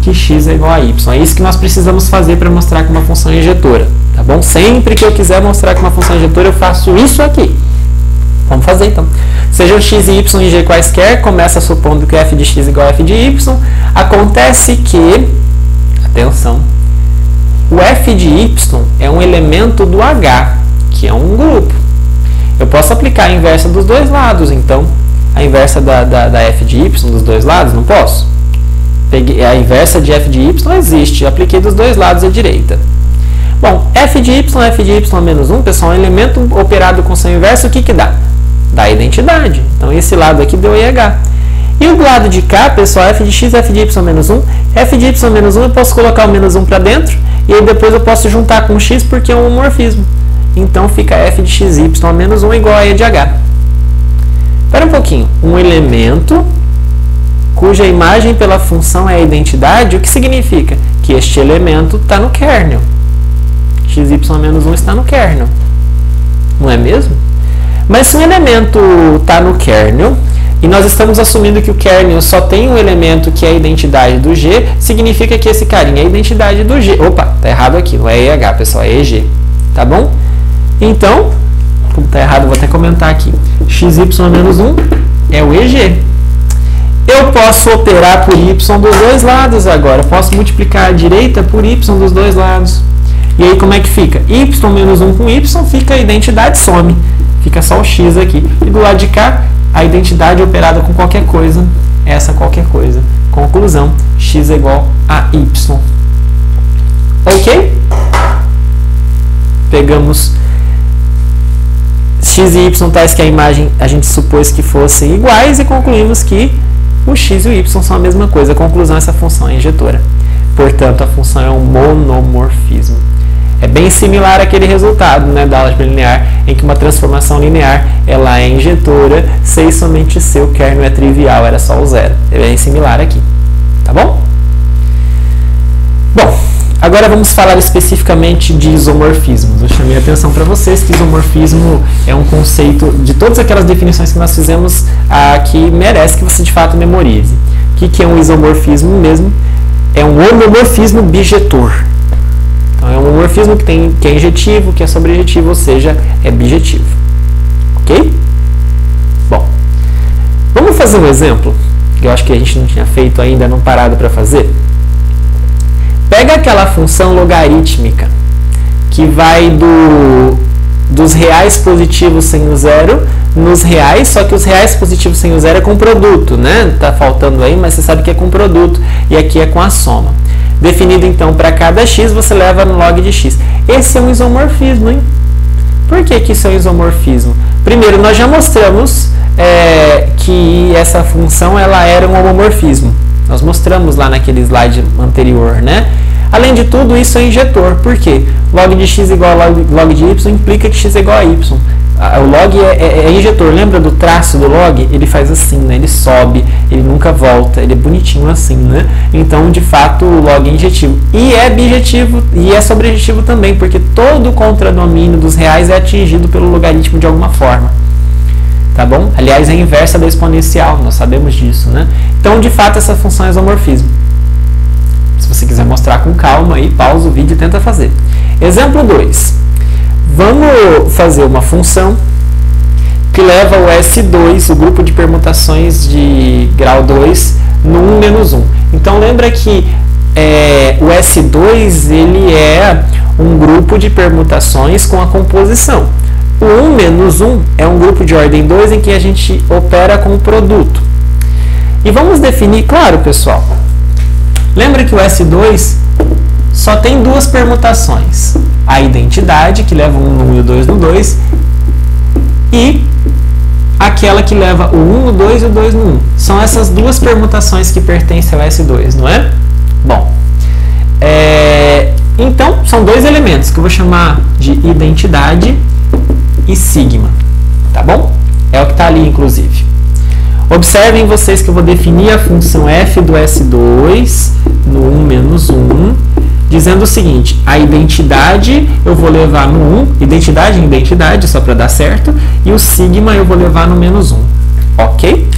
que x é igual a y. É isso que nós precisamos fazer para mostrar que uma função é injetora, tá bom? Sempre que eu quiser mostrar que uma função é injetora, eu faço isso aqui. Vamos fazer então. Sejam x e y em g quaisquer, começa supondo que f de x é igual a f de y. Acontece que, atenção, o f de y é um elemento do H, que é um grupo. Eu posso aplicar a inversa dos dois lados, então, a inversa da f de y dos dois lados, não posso? Peguei, a inversa de f de y existe, apliquei dos dois lados à direita. Bom, f de y menos 1, pessoal, é um elemento operado com seu inverso, o que que dá? Dá a identidade. Então, esse lado aqui deu IH. E o lado de cá, pessoal, f de x, f de y menos 1. F de y menos 1, eu posso colocar o menos 1 para dentro, e aí depois eu posso juntar com x, porque é um homomorfismo. Então, fica f de x, y menos 1 igual a e de h. Espera um pouquinho. Um elemento cuja imagem pela função é a identidade, o que significa? Que este elemento está no kernel. x, y menos 1 está no kernel. Não é mesmo? Mas se um elemento está no kernel, e nós estamos assumindo que o kernel só tem um elemento que é a identidade do G, significa que esse carinha é a identidade do G. Opa, tá errado aqui, não é EH, pessoal, é EG. Tá bom? Então, como tá errado, vou até comentar aqui. x, y menos 1 é o EG. Eu posso operar por y dos dois lados agora. Posso multiplicar a direita por y dos dois lados. E aí, como é que fica? y menos 1 com y fica a identidade, some. Fica só o x aqui. E do lado de cá, a identidade operada com qualquer coisa, essa qualquer coisa. Conclusão, x é igual a y. Ok? Pegamos x e y tais que a imagem a gente supôs que fossem iguais e concluímos que o x e o y são a mesma coisa. A conclusão, essa função é injetora. Portanto, a função é um monomorfismo. É bem similar àquele resultado, né, da álgebra linear, em que uma transformação linear ela é injetora se e somente se o kernel é trivial, era só o zero. É bem similar aqui, tá bom? Bom, agora vamos falar especificamente de isomorfismos. Eu chamei a atenção para vocês que isomorfismo é um conceito, de todas aquelas definições que nós fizemos, que merece que você de fato memorize. O que é um isomorfismo mesmo? É um homomorfismo bijetor. Então é um homomorfismo que é injetivo, que é sobrejetivo, ou seja, é bijetivo. Ok? Bom, vamos fazer um exemplo, que eu acho que a gente não tinha feito ainda, não parado para fazer. Pega aquela função logarítmica que vai dos reais positivos sem o zero nos reais, só que os reais positivos sem o zero é com produto, né? Tá faltando aí, mas você sabe que é com produto e aqui é com a soma. Definido então para cada x, você leva no log de x. Esse é um isomorfismo, hein? Por que isso é um isomorfismo? Primeiro, nós já mostramos que essa função ela era um homomorfismo. Nós mostramos lá naquele slide anterior, né? Além de tudo, isso é injetor. Por quê? Log de x igual a log de y implica que x é igual a y. O log é injetor. Lembra do traço do log? Ele faz assim, né? Ele sobe, ele nunca volta, ele é bonitinho assim, né? Então, de fato, o log é injetivo. E é bijetivo e é sobrejetivo também, porque todo o contradomínio dos reais é atingido pelo logaritmo de alguma forma. Tá bom? Aliás, é a inversa da exponencial, nós sabemos disso, né? Então, de fato, essa função é isomorfismo. Se você quiser mostrar com calma, aí pausa o vídeo e tenta fazer. Exemplo 2. Vamos fazer uma função que leva o S2, o grupo de permutações de grau 2, no 1 menos 1. Então, lembra que o S2 ele é um grupo de permutações com a composição. O 1 menos 1 é um grupo de ordem 2 em que a gente opera com o produto. E vamos definir, claro, pessoal, lembra que o S2 só tem duas permutações. A identidade, que leva o 1 no 1 e o 2 no 2, e aquela que leva o 1 no 2 e o 2 no 1. São essas duas permutações que pertencem ao S2, não é? Bom, então são dois elementos que eu vou chamar de identidade e sigma, tá bom? É o que está ali, inclusive. Observem vocês que eu vou definir a função f do S2 no 1 menos 1, dizendo o seguinte: a identidade eu vou levar no 1, identidade em identidade, só para dar certo, e o sigma eu vou levar no menos 1. Ok?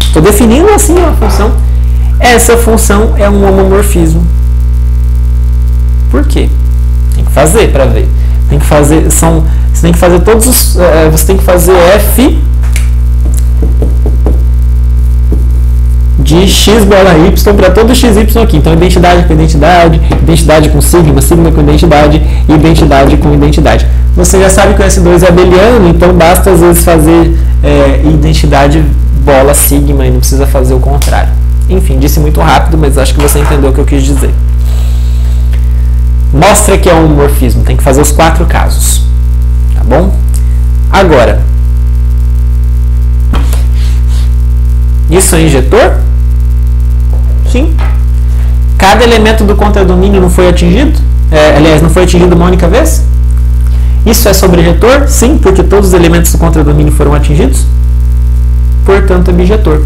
Estou definindo assim a função. Essa função é um homomorfismo. Por quê? Tem que fazer para ver. Tem que fazer, você tem que fazer todos os, você tem que fazer f de x bola y para todo xy aqui. Então, identidade com identidade, identidade com sigma, sigma com identidade e identidade com identidade. Você já sabe que o S2 é abeliano, então basta às vezes fazer identidade bola sigma e não precisa fazer o contrário. Enfim, disse muito rápido, mas acho que você entendeu o que eu quis dizer. Mostra que é um homomorfismo, tem que fazer os 4 casos. Tá bom? Agora, isso é injetor? Sim. Cada elemento do contradomínio não foi atingido? Aliás, não foi atingido uma única vez? Isso é sobrejetor? Sim, porque todos os elementos do contradomínio foram atingidos. Portanto, é bijetor.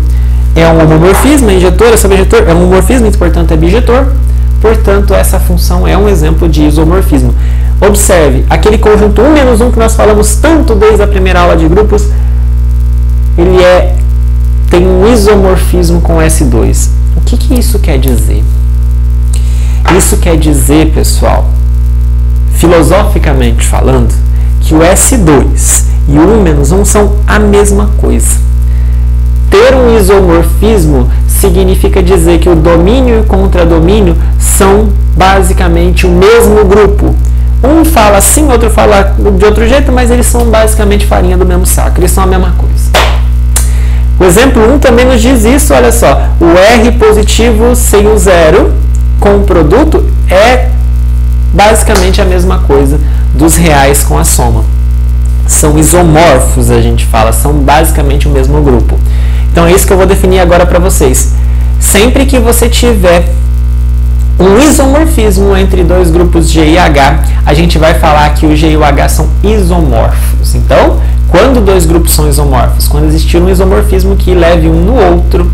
É um homomorfismo, é injetor, é sobrejetor, é um homomorfismo, portanto, é bijetor. Portanto, essa função é um exemplo de isomorfismo. Observe, aquele conjunto 1 menos 1 que nós falamos tanto desde a primeira aula de grupos, ele tem um isomorfismo com S2. O que isso quer dizer? Isso quer dizer, pessoal, filosoficamente falando, que o S2 e o 1 menos 1 são a mesma coisa. Ter um isomorfismo significa dizer que o domínio e o contradomínio são basicamente o mesmo grupo. Um fala assim, outro fala de outro jeito, mas eles são basicamente farinha do mesmo saco, eles são a mesma coisa. O exemplo 1 também nos diz isso, olha só, o R positivo sem o zero com o produto é basicamente a mesma coisa dos reais com a soma. São isomorfos, a gente fala, são basicamente o mesmo grupo. Então é isso que eu vou definir agora para vocês. Sempre que você tiver um isomorfismo entre dois grupos G e H, a gente vai falar que o G e o H são isomorfos. Então, quando dois grupos são isomorfos? Quando existir um isomorfismo que leve um no outro.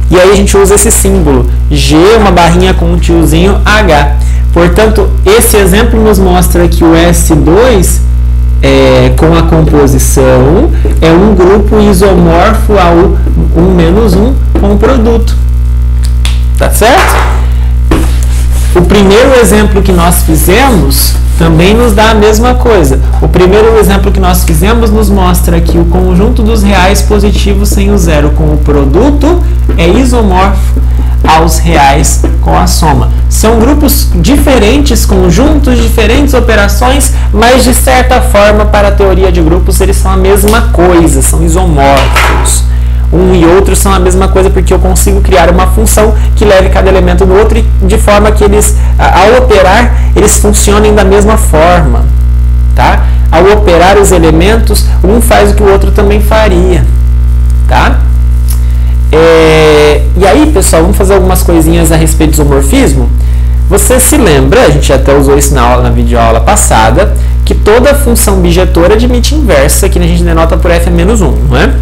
E aí a gente usa esse símbolo, G, uma barrinha com um tiozinho, H. Portanto, esse exemplo nos mostra que o S2, com a composição, é um grupo isomorfo ao 1-1 com o produto. Tá certo? O primeiro exemplo que nós fizemos também nos dá a mesma coisa. O primeiro exemplo que nós fizemos nos mostra que o conjunto dos reais positivos sem o zero com o produto é isomorfo aos reais com a soma. São grupos diferentes, conjuntos, diferentes operações, mas de certa forma, para a teoria de grupos, eles são a mesma coisa, são isomorfos. Um e outro são a mesma coisa porque eu consigo criar uma função que leve cada elemento no outro de forma que eles, ao operar, eles funcionem da mesma forma. Tá? Ao operar os elementos, um faz o que o outro também faria. Tá? E aí, pessoal, vamos fazer algumas coisinhas a respeito do isomorfismo. Você se lembra, a gente até usou isso na videoaula passada, que toda função bijetora admite inversa, que a gente denota por f-1, não é?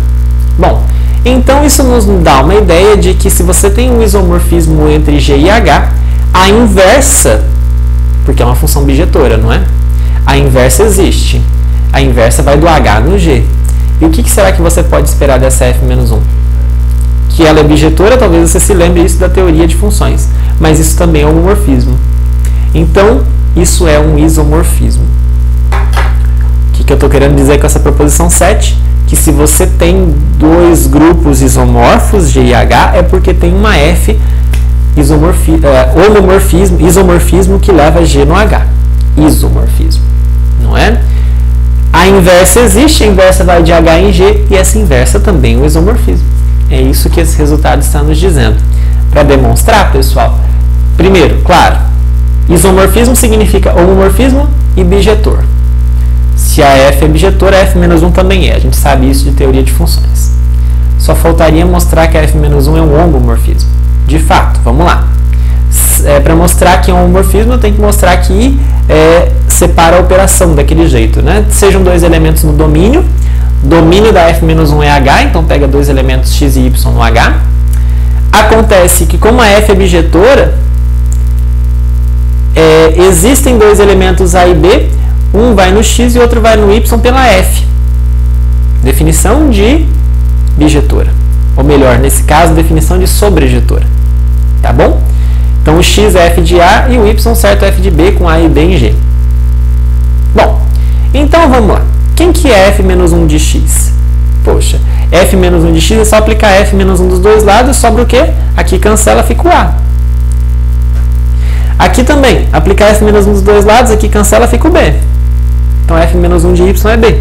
Bom, então isso nos dá uma ideia de que se você tem um isomorfismo entre G e H, a inversa, porque é uma função bijetora, não é? A inversa existe. A inversa vai do H no G. E o que será que você pode esperar dessa f-1? Que ela é bijetora, talvez você se lembre isso da teoria de funções, mas isso também é um homomorfismo. Então, isso é um isomorfismo. O que eu estou querendo dizer com essa proposição 7? Que se você tem dois grupos isomorfos, G e H, é porque tem uma F isomorfismo que leva G no H. Isomorfismo, não é? A inversa existe, a inversa vai de H em G, e essa inversa também é um isomorfismo. É isso que esse resultado está nos dizendo. Para demonstrar, pessoal, primeiro, claro, isomorfismo significa homomorfismo e bijetor. Se a F é bijetora, a f-1 também é. A gente sabe isso de teoria de funções. Só faltaria mostrar que a f-1 é um homomorfismo. De fato, vamos lá. Para mostrar que é um homomorfismo, eu tenho que mostrar que separa a operação daquele jeito, né? Sejam dois elementos no domínio. Domínio da f-1 é H, então pega dois elementos x e y no H. Acontece que, como a F é bijetora, existem dois elementos A e B, um vai no x e outro vai no y pela F. Definição de bijetora. Ou melhor, nesse caso, definição de sobrejetora. Tá bom? Então, o x é f de A e o y certo é f de B com A e B em G. Bom, então vamos lá. Quem que é f-1 de x? Poxa, f-1 de x é só aplicar f-1 dos dois lados, sobra o quê? Aqui cancela, fica o A. Aqui também, aplicar f-1 dos dois lados, aqui cancela, fica o B. Então, f-1 de y é B.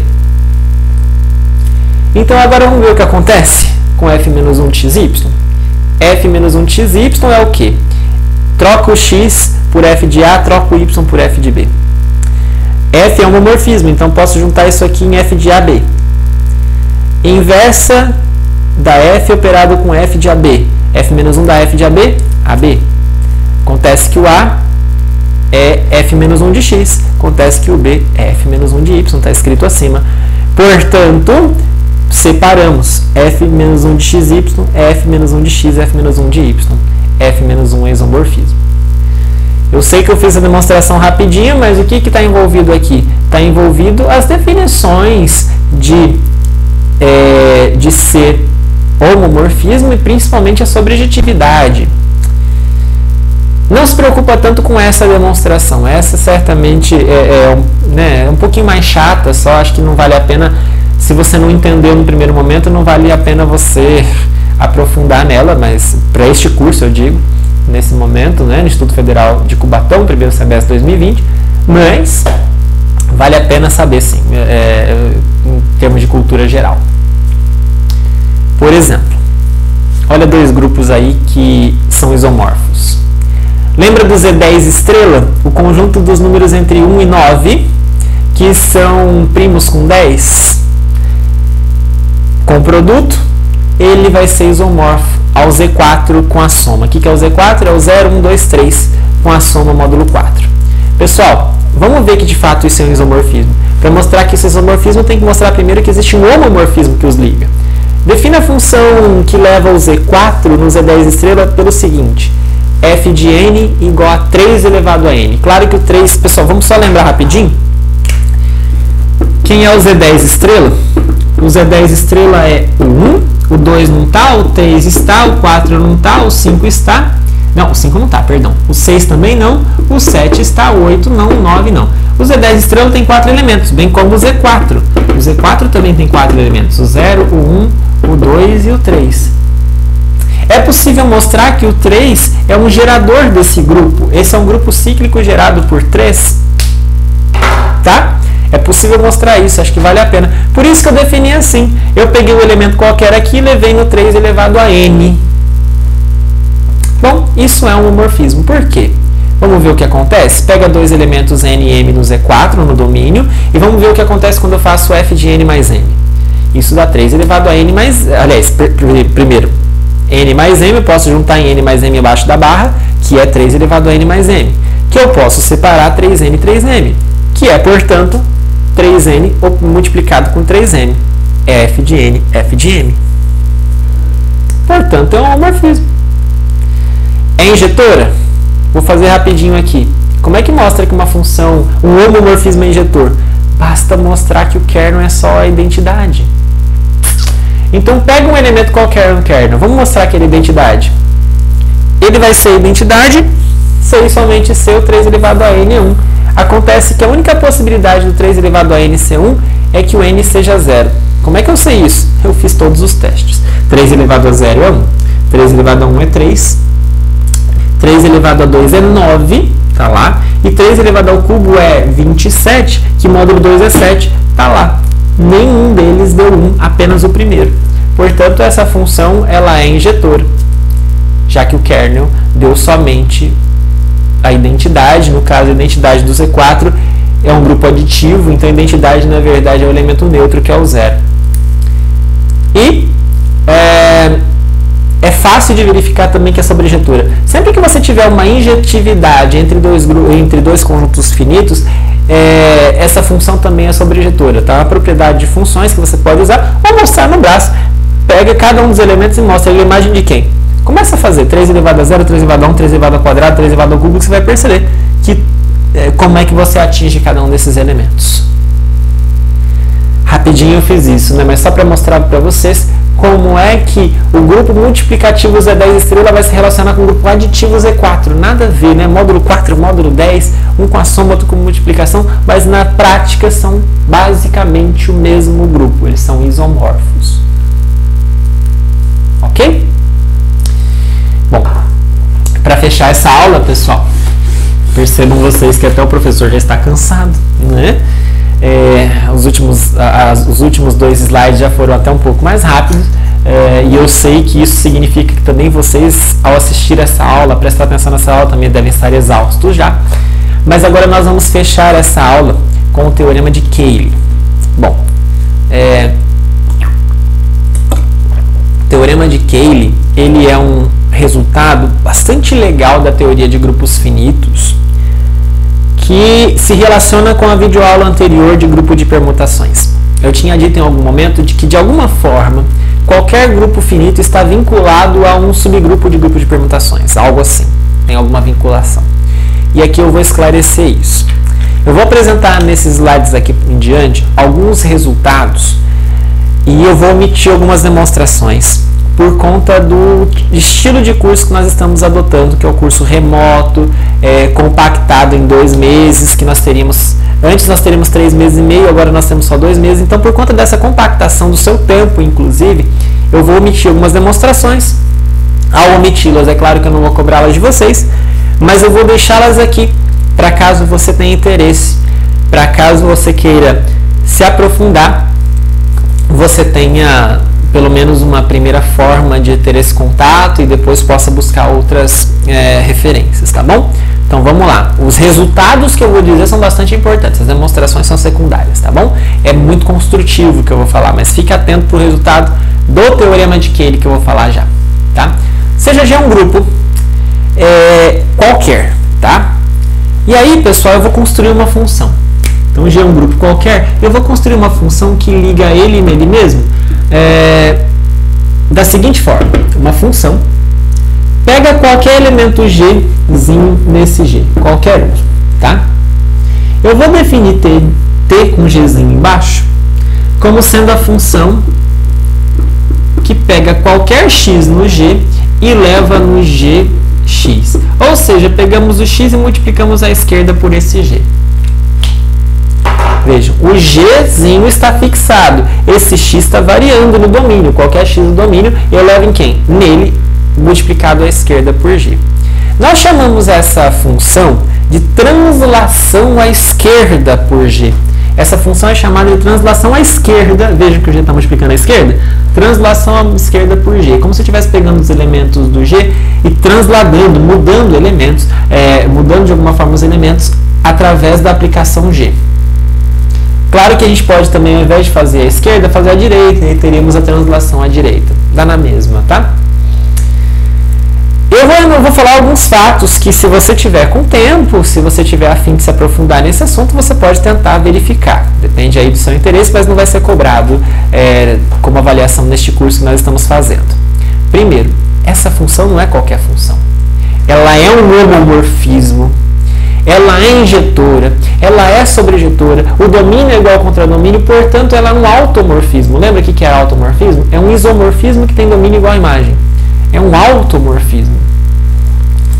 Então, agora vamos ver o que acontece com f-1 de xy. f-1 de xy é o quê? Troca o x por f de A, troca o y por f de B. F é um homomorfismo, então posso juntar isso aqui em f de AB. Inversa da f operado com f de AB. f-1 da f de AB, AB. Acontece que o A é f-1 de x. Acontece que o B é f-1 de y, está escrito acima. Portanto, separamos f-1 de xy é f-1 de x, f-1 de y. f-1 é isomorfismo. Eu sei que eu fiz a demonstração rapidinho, mas o que está envolvido aqui? Está envolvido as definições de ser homomorfismo e principalmente a sobrejetividade. Não se preocupa tanto com essa demonstração. Essa certamente é um pouquinho mais chata, só acho que não vale a pena, se você não entendeu no primeiro momento, não vale a pena você aprofundar nela, mas para este curso eu digo, nesse momento, né, no Instituto Federal de Cubatão, primeiro semestre de 2020, mas vale a pena saber, sim, em termos de cultura geral. Por exemplo, olha dois grupos aí que são isomorfos. Lembra do Z10 estrela? O conjunto dos números entre 1 e 9, que são primos com 10? Com produto, ele vai ser isomorfo ao Z4 com a soma. O que é o Z4? É o 0, 1, 2, 3. com a soma módulo 4. Pessoal, vamos ver que de fato isso é um isomorfismo. Para mostrar que isso é isomorfismo, tem que mostrar primeiro que existe um homomorfismo que os liga. Defina a função que leva o Z4 no Z10 estrela pelo seguinte: f de n igual a 3 elevado a n. Claro que o 3, pessoal, vamos só lembrar rapidinho. Quem é o Z10 estrela? O Z10 estrela é o 1, o 2 não está, o 3 está, o 4 não está, o 5 está. Não, o 5 não está, perdão. O 6 também não, o 7 está, o 8 não, o 9 não. O Z10 estrela tem 4 elementos, bem como o Z4. O Z4 também tem 4 elementos, o 0, o 1, o 2 e o 3. É possível mostrar que o 3 é um gerador desse grupo. Esse é um grupo cíclico gerado por 3. Tá? É possível mostrar isso, acho que vale a pena. Por isso que eu defini assim. Eu peguei um elemento qualquer aqui e levei no 3 elevado a n. Bom, isso é um homomorfismo. Por quê? Vamos ver o que acontece? Pega dois elementos n e m no Z4, no domínio, e vamos ver o que acontece quando eu faço f de n mais m. Isso dá 3 elevado a n mais... Aliás, primeiro, n mais m, eu posso juntar em n mais m abaixo da barra, que é 3 elevado a n mais m, que eu posso separar 3n e 3m, que é, portanto, 3n multiplicado com 3m. É f de n, f de m. Portanto, é um homomorfismo. É injetora? Vou fazer rapidinho aqui. Como é que mostra que uma função, um homomorfismo é injetor? Basta mostrar que o kernel é só a identidade. Então, pega um elemento qualquer no kernel. Vamos mostrar que ele é identidade. Ele vai ser identidade se e somente ser o 3 elevado a n é 1. Acontece que a única possibilidade do 3 elevado a n ser 1 é que o n seja 0. Como é que eu sei isso? Eu fiz todos os testes. 3 elevado a 0 é 1. 3 elevado a 1 é 3. 3 elevado a 2 é 9, tá lá. E 3 elevado ao cubo é 27, que módulo 2 é 7, tá lá. Nenhum deles deu 1, apenas o primeiro. Portanto, essa função ela é injetora, já que o kernel deu somente a identidade. No caso, a identidade do Z4 é um grupo aditivo, então a identidade, na verdade, é o elemento neutro, que é o 0. E é fácil de verificar também que é sobreinjetora. Sempre que você tiver uma injetividade entre dois conjuntos finitos, essa função também é sobreinjetora. Tá? Uma propriedade de funções que você pode usar ou mostrar no braço. Pega cada um dos elementos e mostra a imagem de quem? Começa a fazer 3 elevado a 0, 3 elevado a 1, 3 elevado ao quadrado, 3 elevado ao cubo, que você vai perceber que, como é que você atinge cada um desses elementos. Rapidinho eu fiz isso, né? Mas só para mostrar para vocês como é que o grupo multiplicativo Z10 estrela vai se relacionar com o grupo aditivo Z4. Nada a ver, né? Módulo 4, módulo 10, um com a soma, outro com multiplicação, mas na prática são basicamente o mesmo grupo, eles são isomorfos. Ok? Bom, para fechar essa aula, pessoal, percebam vocês que até o professor já está cansado, né? Os últimos 2 slides já foram até um pouco mais rápidos, e eu sei que isso significa que também vocês, ao assistir essa aula, prestar atenção nessa aula, também devem estar exaustos já. Mas agora nós vamos fechar essa aula com o teorema de Cayley. Bom, o teorema de Cayley, ele é um resultado bastante legal da teoria de grupos finitos, que se relaciona com a videoaula anterior de grupo de permutações. Eu tinha dito em algum momento de que, de alguma forma, qualquer grupo finito está vinculado a um subgrupo de grupo de permutações, algo assim, tem alguma vinculação. E aqui eu vou esclarecer isso. Eu vou apresentar nesses slides aqui em diante alguns resultados e eu vou omitir algumas demonstrações por conta do estilo de curso que nós estamos adotando, que é o curso remoto, compactado em 2 meses, que nós teríamos, antes nós teríamos 3 meses e meio, agora nós temos só 2 meses, então por conta dessa compactação do seu tempo, inclusive, eu vou omitir algumas demonstrações. Ao omiti-las, é claro que eu não vou cobrá-las de vocês, mas eu vou deixá-las aqui, para caso você tenha interesse, para caso você queira se aprofundar, você tenha pelo menos uma primeira forma de ter esse contato e depois possa buscar outras referências, tá bom? Então vamos lá. Os resultados que eu vou dizer são bastante importantes, as demonstrações são secundárias, tá bom? É muito construtivo o que eu vou falar, mas fique atento para o resultado do teorema de Cayley que eu vou falar já, tá? Seja G um grupo qualquer, tá? E aí, pessoal, eu vou construir uma função. Então, G é um grupo qualquer, eu vou construir uma função que liga ele nele mesmo da seguinte forma. Uma função pega qualquer elemento Gzinho nesse G, qualquer um, tá? Eu vou definir T com Gzinho embaixo como sendo a função que pega qualquer X no G e leva no Gx. Ou seja, pegamos o X e multiplicamos à esquerda por esse G. Vejam, o Gzinho está fixado. Esse X está variando no domínio. Qualquer X no domínio, eu levo em quem? Nele, multiplicado à esquerda por G. Nós chamamos essa função de translação à esquerda por G. Essa função é chamada de translação à esquerda. Vejam que o G está multiplicando à esquerda. Translação à esquerda por G. Como se eu estivesse pegando os elementos do G e transladando, mudando elementos, mudando de alguma forma os elementos através da aplicação G. Claro que a gente pode também, ao invés de fazer à esquerda, fazer à direita, e teríamos a translação à direita. Dá na mesma, tá? Eu vou falar alguns fatos que, se você tiver com tempo, se você tiver a fim de se aprofundar nesse assunto, você pode tentar verificar. Depende aí do seu interesse, mas não vai ser cobrado como avaliação neste curso que nós estamos fazendo. Primeiro, essa função não é qualquer função. Ela é um homomorfismo. Ela é injetora, ela é sobrejetora, o domínio é igual ao contradomínio, portanto, ela é um automorfismo. Lembra o que é automorfismo? É um isomorfismo que tem domínio igual à imagem. É um automorfismo.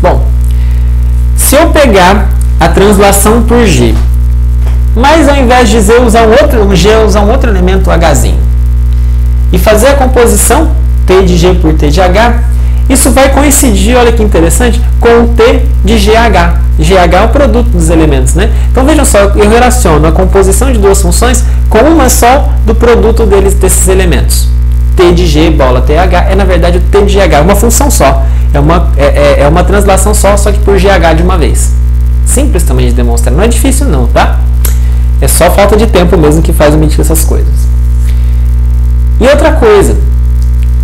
Bom, se eu pegar a translação por G, mas ao invés de G usar um outro elemento Hzinho, e fazer a composição T de G por T de H, isso vai coincidir, olha que interessante, com o T de GH. GH é o produto dos elementos, né? Então, vejam só, eu relaciono a composição de duas funções com uma só do produto desses elementos. T de G, bola, TH, é na verdade o T de GH, é uma função só. É uma translação só que por GH de uma vez. Simples também de demonstrar, não é difícil não, tá? É só falta de tempo mesmo que faz eu medir essas coisas. E outra coisa,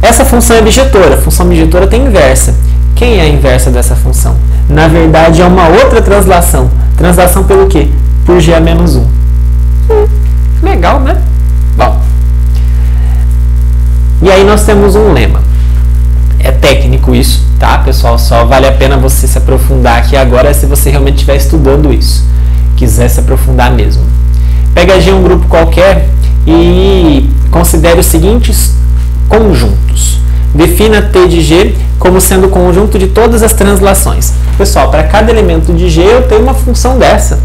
essa função é bijetora. A função bijetora tem inversa. Quem é a inversa dessa função? Na verdade, é uma outra translação. Translação pelo quê? Por G a menos 1. Legal, né? Bom. E aí nós temos um lema. É técnico isso, tá, pessoal? Só vale a pena você se aprofundar aqui agora se você realmente estiver estudando isso. Quiser se aprofundar mesmo. Pega G um grupo qualquer e considere os seguintes conjuntos. Defina T de G como sendo o conjunto de todas as translações. Pessoal, para cada elemento de G eu tenho uma função dessa.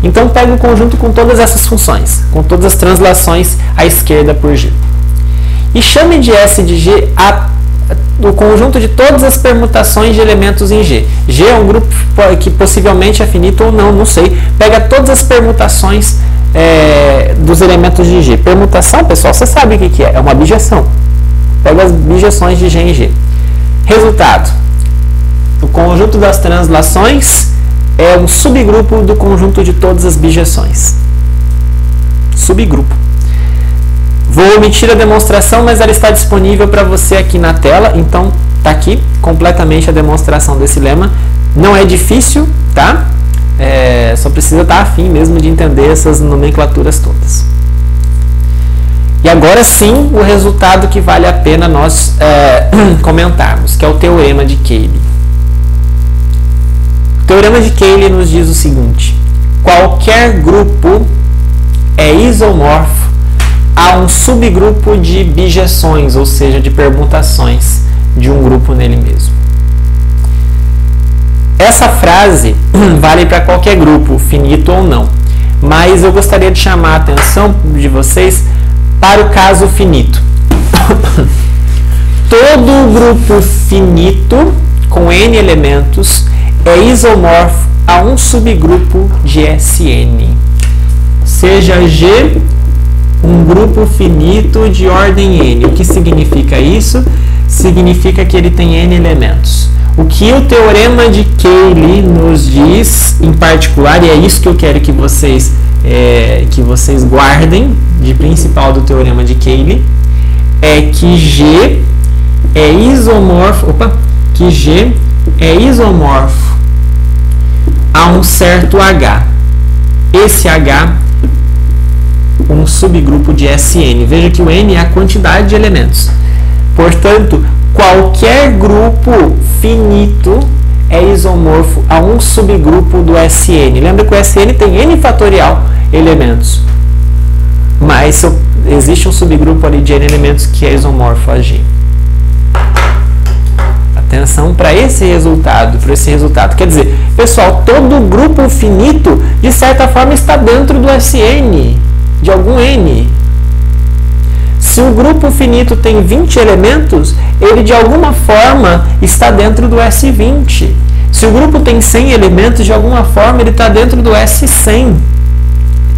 Então, pega o conjunto com todas essas funções, com todas as translações à esquerda por G. E chame de S de G o conjunto de todas as permutações de elementos em G. G é um grupo que possivelmente é finito ou não, não sei. Pega todas as permutações dos elementos de G. Permutação, pessoal, você sabe o que é? É uma bijeção. Pega as bijeções de G em G. Resultado. O conjunto das translações é um subgrupo do conjunto de todas as bijeções. Subgrupo. Vou omitir a demonstração, mas ela está disponível para você aqui na tela. Então, está aqui completamente a demonstração desse lema. Não é difícil, tá? Só precisa estar afim mesmo de entender essas nomenclaturas todas. E agora sim, o resultado que vale a pena nós comentarmos, que é o Teorema de Cayley. O Teorema de Cayley nos diz o seguinte: qualquer grupo é isomorfo a um subgrupo de bijeções, ou seja, de permutações de um grupo nele mesmo. Essa frase vale para qualquer grupo, finito ou não, mas eu gostaria de chamar a atenção de vocês para o caso finito. Todo grupo finito com n elementos é isomorfo a um subgrupo de Sn. Seja G um grupo finito de ordem n. O que significa isso? Significa que ele tem n elementos. O que o Teorema de Cayley nos diz, em particular, e é isso que eu quero que vocês guardem de principal do Teorema de Cayley, é que G é isomorfo a um certo H. Esse H, um subgrupo de SN. Veja que o N é a quantidade de elementos. Portanto, qualquer grupo finito é isomorfo a um subgrupo do SN. Lembra que o SN tem N fatorial elementos. Mas existe um subgrupo ali de N elementos que é isomorfo a G. Atenção para esse resultado, Quer dizer, pessoal, todo grupo finito, de certa forma, está dentro do SN, de algum N. Se o grupo finito tem 20 elementos, ele de alguma forma está dentro do S20. Se o grupo tem 100 elementos, de alguma forma ele está dentro do S100.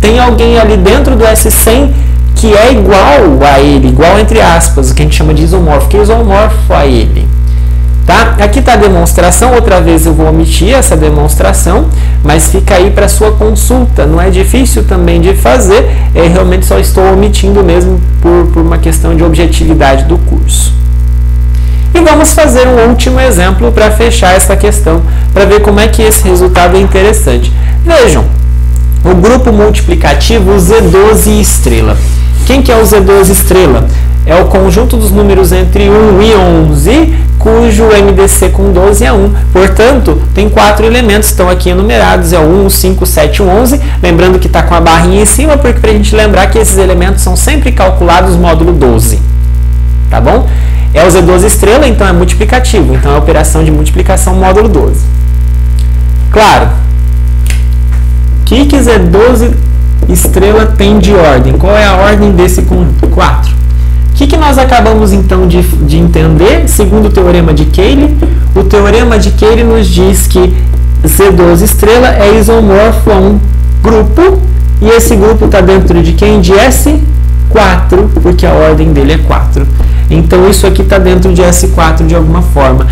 Tem alguém ali dentro do S100 que é igual a ele, igual entre aspas, o que a gente chama de isomorfo, que é isomorfo a ele. Tá? Aqui está a demonstração, outra vez eu vou omitir essa demonstração, mas fica aí para sua consulta. Não é difícil também de fazer, realmente só estou omitindo mesmo por uma questão de objetividade do curso. E vamos fazer um último exemplo para fechar essa questão, para ver como é que esse resultado é interessante. Vejam, o grupo multiplicativo Z12 estrela. Quem que é o Z12 estrela? É o conjunto dos números entre 1 e 11, cujo MDC com 12 é 1. Portanto, tem 4 elementos, estão aqui enumerados, é o 1, 5, 7 e 11. Lembrando que está com a barrinha em cima, porque para a gente lembrar que esses elementos são sempre calculados módulo 12. Tá bom? É o Z12 estrela, então é multiplicativo. Então é a operação de multiplicação módulo 12. Claro, o que Z12 estrela tem de ordem? Qual é a ordem desse conjunto? 4. O que nós acabamos então de entender, segundo o teorema de Cayley? O teorema de Cayley nos diz que Z12 estrela é isomorfo a um grupo, e esse grupo está dentro de quem? De S4, porque a ordem dele é 4. Então isso aqui está dentro de S4 de alguma forma.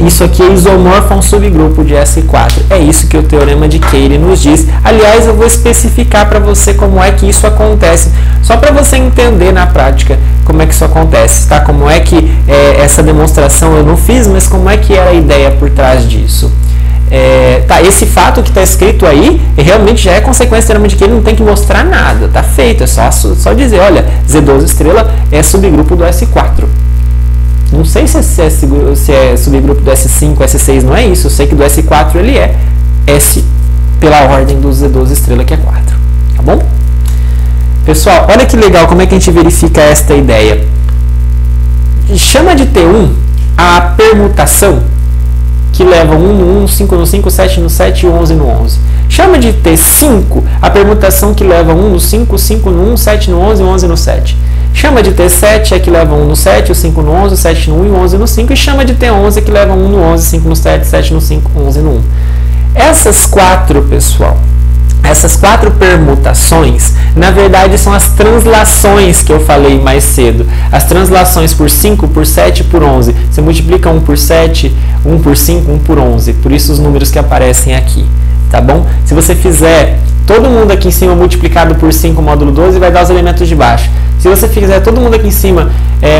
Isso aqui é isomorfo a um subgrupo de S4. É isso que o teorema de Cayley nos diz. Aliás, eu vou especificar para você como é que isso acontece, só para você entender na prática como é que isso acontece, tá? Como é que essa demonstração eu não fiz, mas como é que era a ideia por trás disso. Tá, esse fato que está escrito aí realmente já é consequência do teorema de Cayley, não tem que mostrar nada, tá feito, é só dizer, olha, Z12 estrela é subgrupo do S4. Não sei se é subgrupo do S5, S6, não é isso, eu sei que do S4 ele é S pela ordem do Z12 estrela, que é 4, tá bom? Pessoal, olha que legal como é que a gente verifica esta ideia. Chama de T1 a permutação que leva 1 no 1, 5 no 5, 7 no 7 e 11 no 11. Chama de T5 a permutação que leva 1 no 5, 5 no 1, 7 no 11 e 11 no 7. Chama de T7 a que leva 1 no 7, o 5 no 11, o 7 no 1 e o 11 no 5. E chama de T11 que leva 1 no 11, 5 no 7, 7 no 5, 11 no 1. Essas 4, pessoal, essas 4 permutações, na verdade, são as translações que eu falei mais cedo. As translações por 5, por 7 e por 11. Você multiplica 1 por 7, 1 por 5, 1 por 11. Por isso os números que aparecem aqui. Tá bom? Se você fizer todo mundo aqui em cima multiplicado por 5 módulo 12, vai dar os elementos de baixo. Se você fizer todo mundo aqui em cima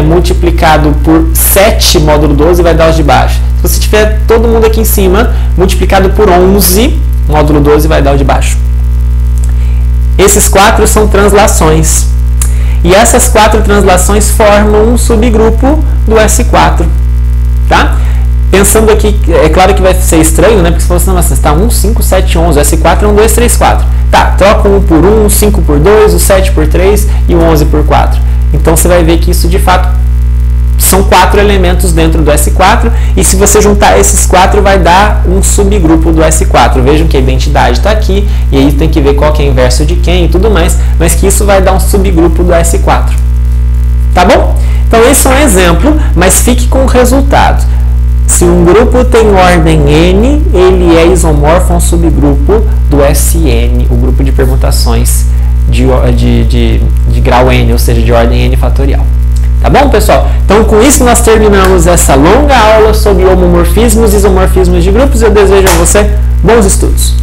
multiplicado por 7 módulo 12, vai dar os de baixo. Se você tiver todo mundo aqui em cima multiplicado por 11 módulo 12, vai dar o de baixo. Esses 4 são translações. E essas 4 translações formam um subgrupo do S4. Tá? Pensando aqui, é claro que vai ser estranho, né? Porque se você não está 1, 5, 7, 11, o S4 é 1, 2, 3, 4. Tá, troca o 1 por 1, o 5 por 2, o 7 por 3 e o 11 por 4. Então você vai ver que isso de fato são 4 elementos dentro do S4, e se você juntar esses 4 vai dar um subgrupo do S4. Vejam que a identidade está aqui, e aí tem que ver qual que é o inverso de quem e tudo mais, mas que isso vai dar um subgrupo do S4. Tá bom? Então esse é um exemplo, mas fique com o resultado. Se um grupo tem ordem N, ele é isomorfo a um subgrupo do SN, o grupo de permutações de grau N, ou seja, de ordem N fatorial. Tá bom, pessoal? Então, com isso, nós terminamos essa longa aula sobre homomorfismos e isomorfismos de grupos. Eu desejo a você bons estudos.